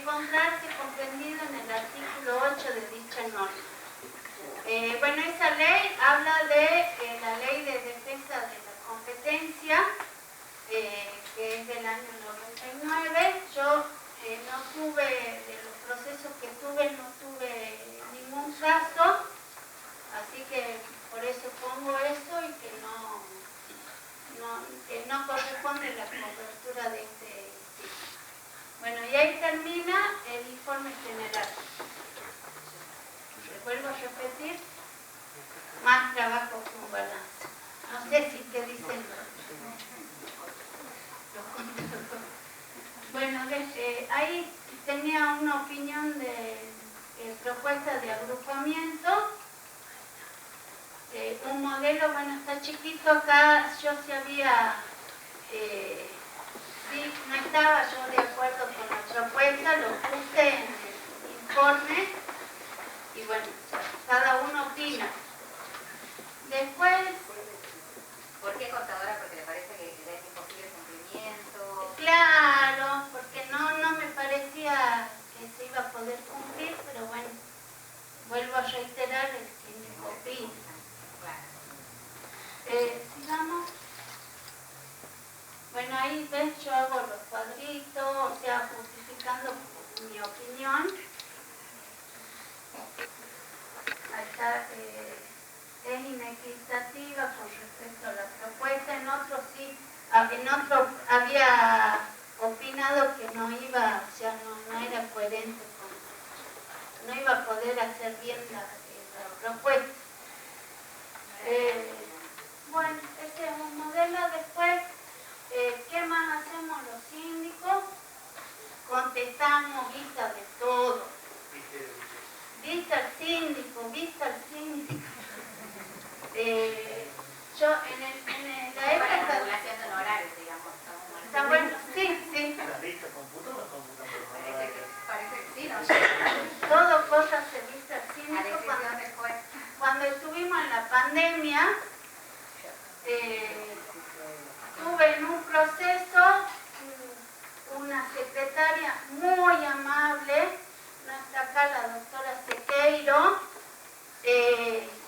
encontrarse comprendido en el artículo 8 de dicha norma. Bueno, esa ley habla de la Ley de Defensa de la Competencia, que es del año 99. Yo no tuve, de los procesos que tuve, no tuve ningún caso, así que por eso pongo eso y que no corresponde la cobertura de este sitio. Bueno, y ahí termina el informe general. Les vuelvo a repetir, más trabajo como balance. No sé si qué dicen los contadores. Bueno, ahí tenía una opinión de propuesta de agrupamiento. Un modelo, bueno, está chiquito acá, yo sí había, sí, no estaba yo de acuerdo con la propuesta, lo puse en el informe y bueno, cada uno opina. Después... ¿Por qué contadora? Porque le parece que es imposible el cumplimiento. Claro, porque no me parecía que se iba a poder cumplir, pero bueno, vuelvo a reiterar el síndico opina. Sigamos. Bueno, ahí ves, yo hago los cuadritos, o sea, justificando mi opinión. Ahí está, es inequitativa con respecto a la propuesta. En otro sí, en otro había opinado que no iba, o sea, no era coherente con, no iba a poder hacer bien la propuesta. Bueno, este es un modelo. Después, ¿qué más hacemos los síndicos? Contestamos vista de todo. Vista al síndico, vista al síndico. Yo en la época... Para regulación de honorarios, digamos. Está bueno, sí. ¿La lista computadora o computadora? Parece que sí, ¿no? Todo cosa se vista al A síndico. decisión del juez. Cuando estuvimos en la pandemia, tuve en un proceso una secretaria muy amable, no está acá la doctora Sequeiro,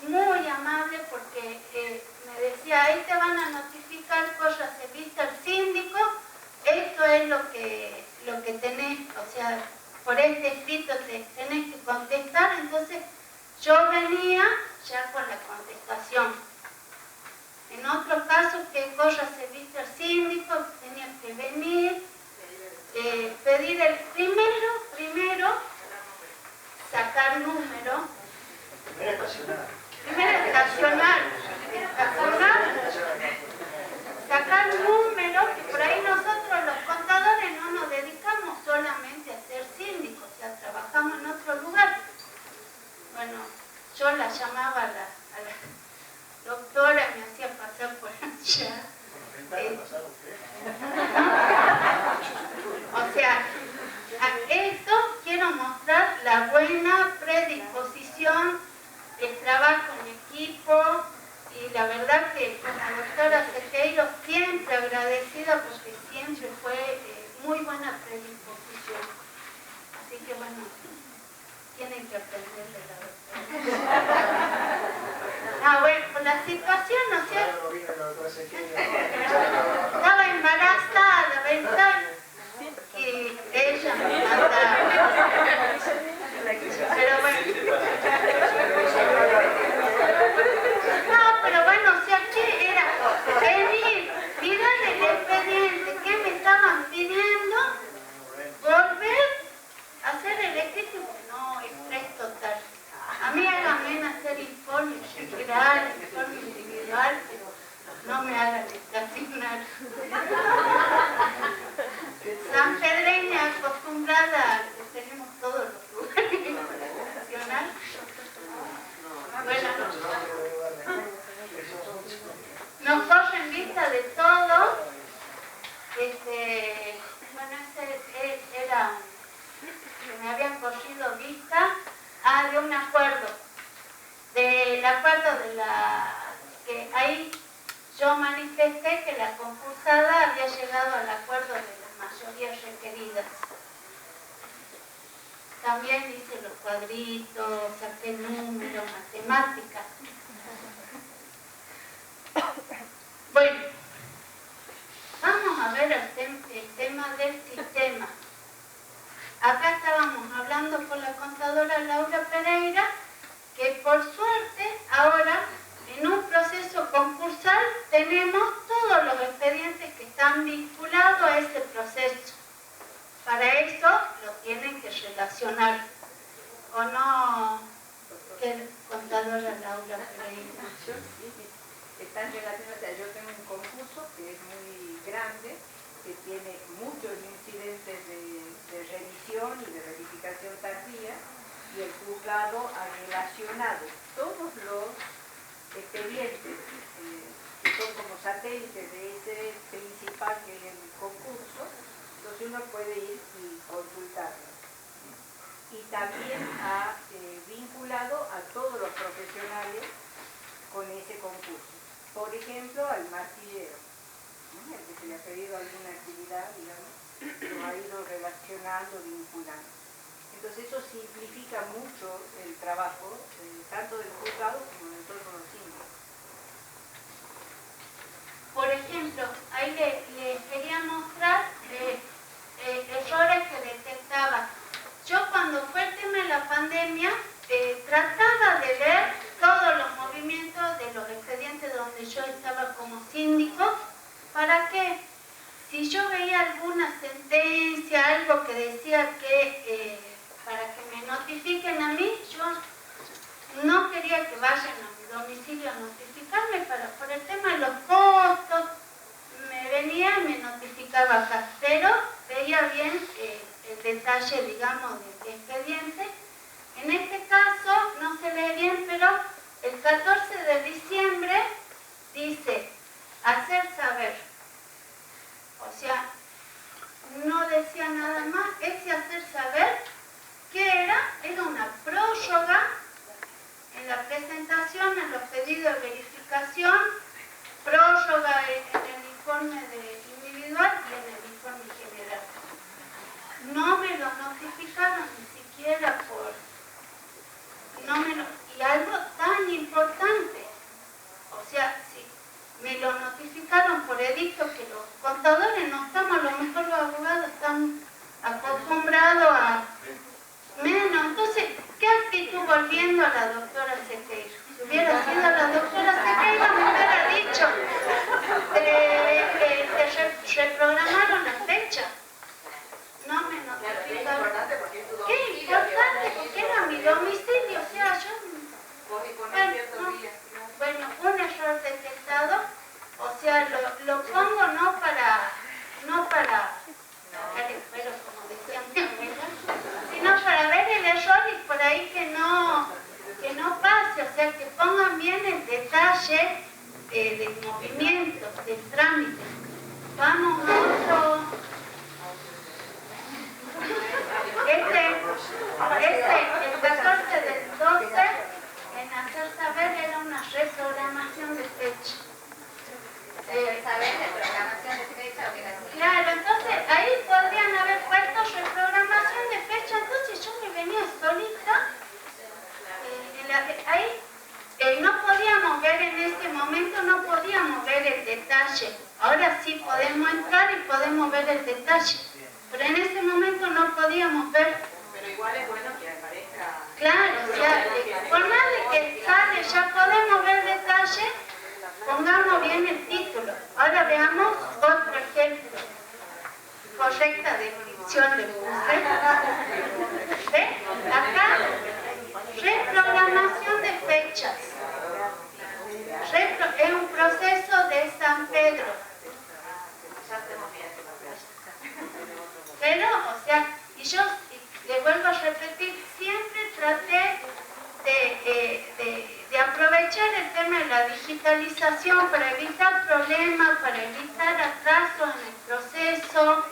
muy amable porque me decía, ahí te van a notificar cosas de vista al síndico, esto es lo que tenés, o sea, por este escrito tenés que contestar. Entonces yo venía ya con la contestación. En otros casos, ¿qué cosas se viste al síndico? Tenía que venir, pedir el primero, sacar número. Primero estacionar, sacar número, que por ahí nosotros los contadores no nos dedicamos solamente a ser síndicos, o sea, trabajamos en otro lugar. Bueno, yo la llamaba a la doctora, me hacía pasar por allá. O sea, a esto quiero mostrar la buena predisposición, el trabajo en equipo, y la verdad que con la doctora Sequeiro siempre agradecida porque siempre fue muy buena predisposición. Así que bueno, tienen que aprender de la doctora. Bueno, por la situación, ¿no sé? Estaba embarazada, ¿verdad? Y ella me mandaba. Pero bueno. No, pero bueno, o sea, ¿qué era? Venir, mirar el expediente, ¿qué me estaban pidiendo? Volver a hacer el escrito. No, estrés total. A mí háganme hacer informe general, informe individual, no me hagan estacionar. Sanpedreña acostumbrada también hice los cuadritos, saqué números, matemáticas. Bueno, vamos a ver el tema del sistema. Acá estábamos hablando con la contadora Laura Pereira, que por suerte ahora en un proceso concursal tenemos todos los expedientes que están vinculados a ese proceso. Para eso lo tienen que relacionar. ¿O no, contadora Laura Pereira? Están relacionadas. Yo tengo un concurso que es muy grande, que tiene muchos incidentes de revisión y de verificación tardía, y el juzgado ha relacionado todos los expedientes que son como satélites de ese principal que es el concurso. Entonces uno puede ir y consultarlo. Y también ha vinculado a todos los profesionales con ese concurso. Por ejemplo, al martillero, ¿no? El que se le ha pedido alguna actividad, digamos, lo ha ido relacionando, vinculando. Entonces eso simplifica mucho el trabajo, tanto del juzgado como de todos los síndicos. Por ejemplo, ahí les quería mostrar errores que detectaba. Yo cuando fue el tema de la pandemia, trataba de ver todos los movimientos de los expedientes donde yo estaba como síndico. ¿Para qué? Si yo veía alguna sentencia, algo que decía que para que me notifiquen a mí, yo no quería que vayan a mi domicilio a notificarme por el tema de los costos. Me venía y me notificaba acá, pero veía bien el detalle, digamos, del expediente. En este caso no se lee bien, pero el 14 de diciembre dice hacer saber. O sea, no decía nada más. Ese hacer saber, ¿qué era? Era una prórroga en la presentación, en los pedidos de verificación, prórroga en el informe individual y en el informe general. No me lo notificaron ni siquiera y algo tan importante, o sea, si me lo notificaron por edicto, que los contadores no estamos, a lo mejor los abogados están acostumbrados a menos. Entonces, ¿qué actitud volviendo a la doctora Sequeira? Si hubiera sido la doctora Sequeira, me hubiera dicho, te reprogramaron la fecha. No me notificaron. Qué importante, porque era mi domicilio, o sea, yo... Bueno, un error detectado, o sea, lo pongo no para pero como decía mi abuela, sino para ver el error y por ahí que no pase, o sea, que pongan bien el detalle del movimiento, del trámite. Vamos a otro. El 14 del 12, en hacer saber, era una reprogramación de fecha. ¿Saber de programación de fecha o qué era? Claro, entonces ahí podrían haber puesto reprogramación de fecha, entonces yo me venía solita. Ahí no podíamos ver en ese momento, no podíamos ver el detalle. Ahora sí podemos entrar y podemos ver el detalle, pero en ese momento no podíamos ver. Pero igual es bueno que aparezca. Claro, o sea, por más de que sale, ya podemos ver detalle, pongamos bien el título. Ahora veamos otro ejemplo. Correcta descripción le puse. ¿Ve? Acá, reprogramación de fechas. Es un proceso de San Pedro. Pero, o sea, y yo le vuelvo a repetir, siempre traté de aprovechar el tema de la digitalización para evitar problemas, para evitar atrasos en el proceso.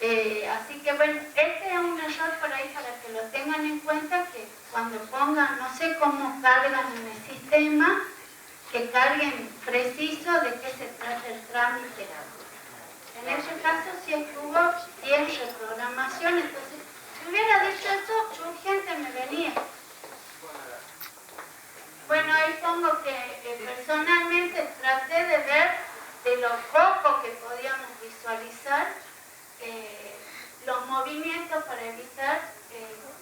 Así que bueno, este es un error por ahí para que lo tengan en cuenta, que cuando pongan, no sé cómo cargan en el sistema, que carguen preciso de qué se trata el trámite. En ese caso sí estuvo bien reprogramación, entonces si hubiera dicho eso, lo poco que podíamos visualizar, los movimientos para evitar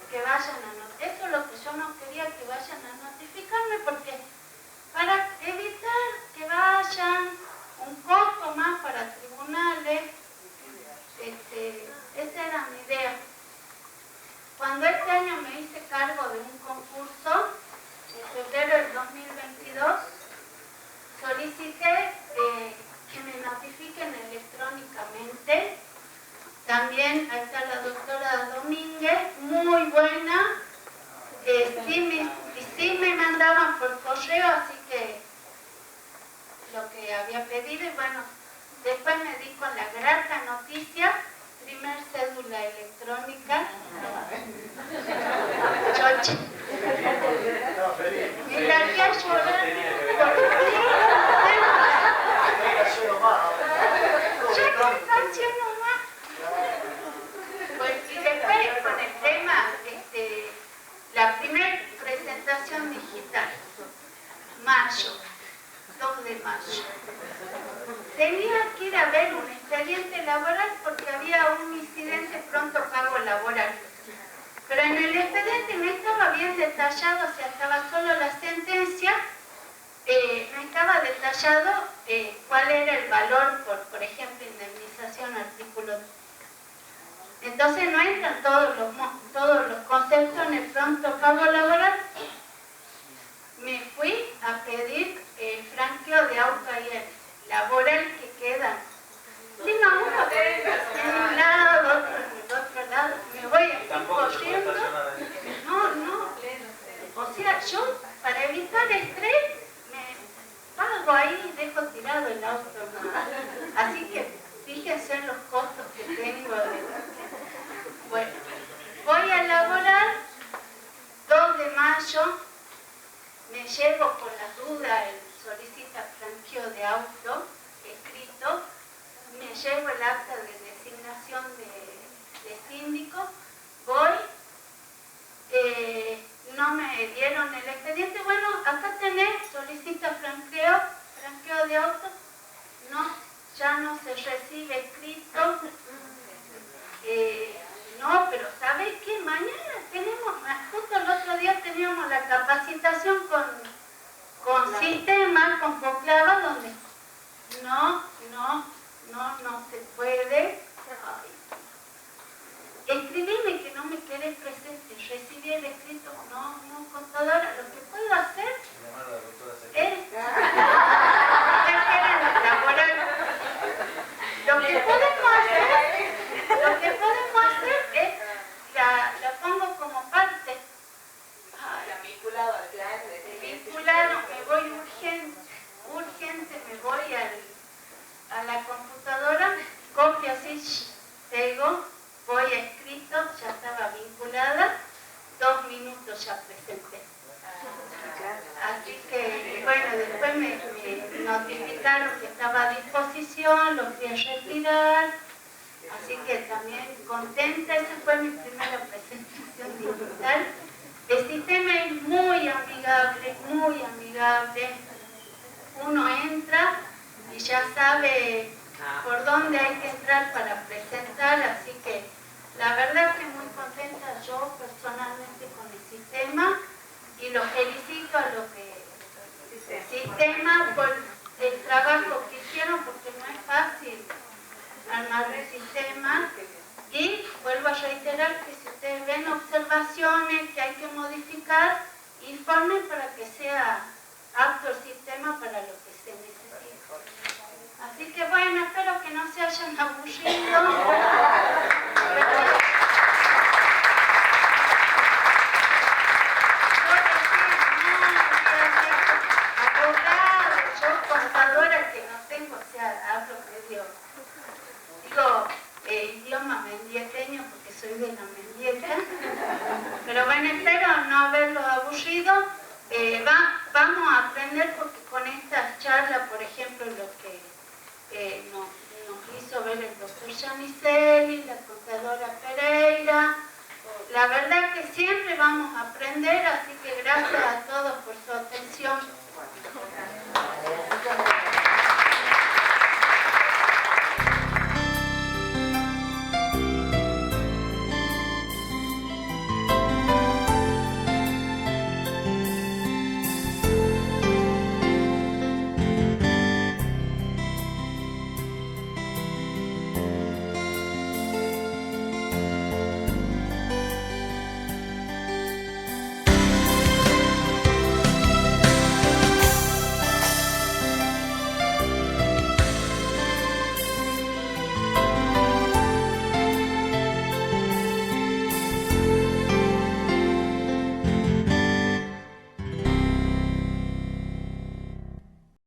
que vayan a notificarme. Eso es lo que yo no quería, que vayan a notificarme, porque para evitar que vayan un costo más para tribunales, esa era mi idea. Cuando este año me hice cargo de un concurso, en febrero del 2022, solicité que me notifiquen electrónicamente. También ahí está la doctora Domínguez, muy buena. Sí me mandaban por correo, así que lo que había pedido, y bueno, después me di con la grata noticia, primer cédula electrónica. Choche. Me largué a llorar. Pues, y después con el tema, la primera presentación digital, mayo, 2 de mayo. Tenía que ir a ver un expediente laboral porque había un incidente pronto pago laboral. Pero en el expediente no estaba bien detallado, o sea, estaba solo la sentencia, no estaba detallado cuál era el valor por ejemplo, indemnización artículo. Entonces no entran todos los conceptos en el pronto pago laboral. Me fui a pedir el franqueo de auto ayer laboral que queda. Sí, no, uno en un lado, otro en el otro lado. Me voy así corriendo. No. O sea, yo para evitar estrés me pago ahí y dejo tirado el auto. Así que fíjense en los costos que tengo. Bueno, voy a laborar 2 de mayo. Me llevo con la duda el solicita franqueo de auto escrito, me llevo el acta de designación de síndico, voy, no me dieron el expediente, bueno, acá tenés, solicita franqueo de auto, no, ya no se recibe escrito, no, pero ¿sabes qué? Mañana tenemos, justo el otro día teníamos la capacitación con sistemas, con Conclava, donde no se puede. Escribime que no me querés presente, recibí el escrito, no, contadora, lo que puedo hacer es lo que podemos hacer es la pongo como parte. Vinculado al plan. Vinculado, me voy urgente, me voy a la computadora, copio así, pego, voy a escrito, ya estaba vinculada, 2 minutos ya presenté. Así que, bueno, después me notificaron que estaba a disposición, lo fui a retirar, así que también contenta, esa fue mi primera presentación digital. El sistema es muy amigable, uno entra y ya sabe por dónde hay que entrar para presentar, así que la verdad que muy contenta yo personalmente con el sistema y los felicito a los del sistema por el trabajo que hicieron, porque no es fácil armar el sistema. Y vuelvo a reiterar que si ustedes ven observaciones que hay que modificar, informen para que sea apto el sistema para lo que se necesita. Así que bueno, espero que no se hayan aburrido. Yo contadora que no tengo, o sea, hablo medio, idioma mendieteño porque soy de la Mendieta, pero bueno, espero no haberlo aburrido. Vamos a aprender porque con estas charlas, por ejemplo, lo que nos hizo ver el doctor Yanicelli, la contadora Pereira, la verdad que siempre vamos a aprender, así que gracias a todos por su atención.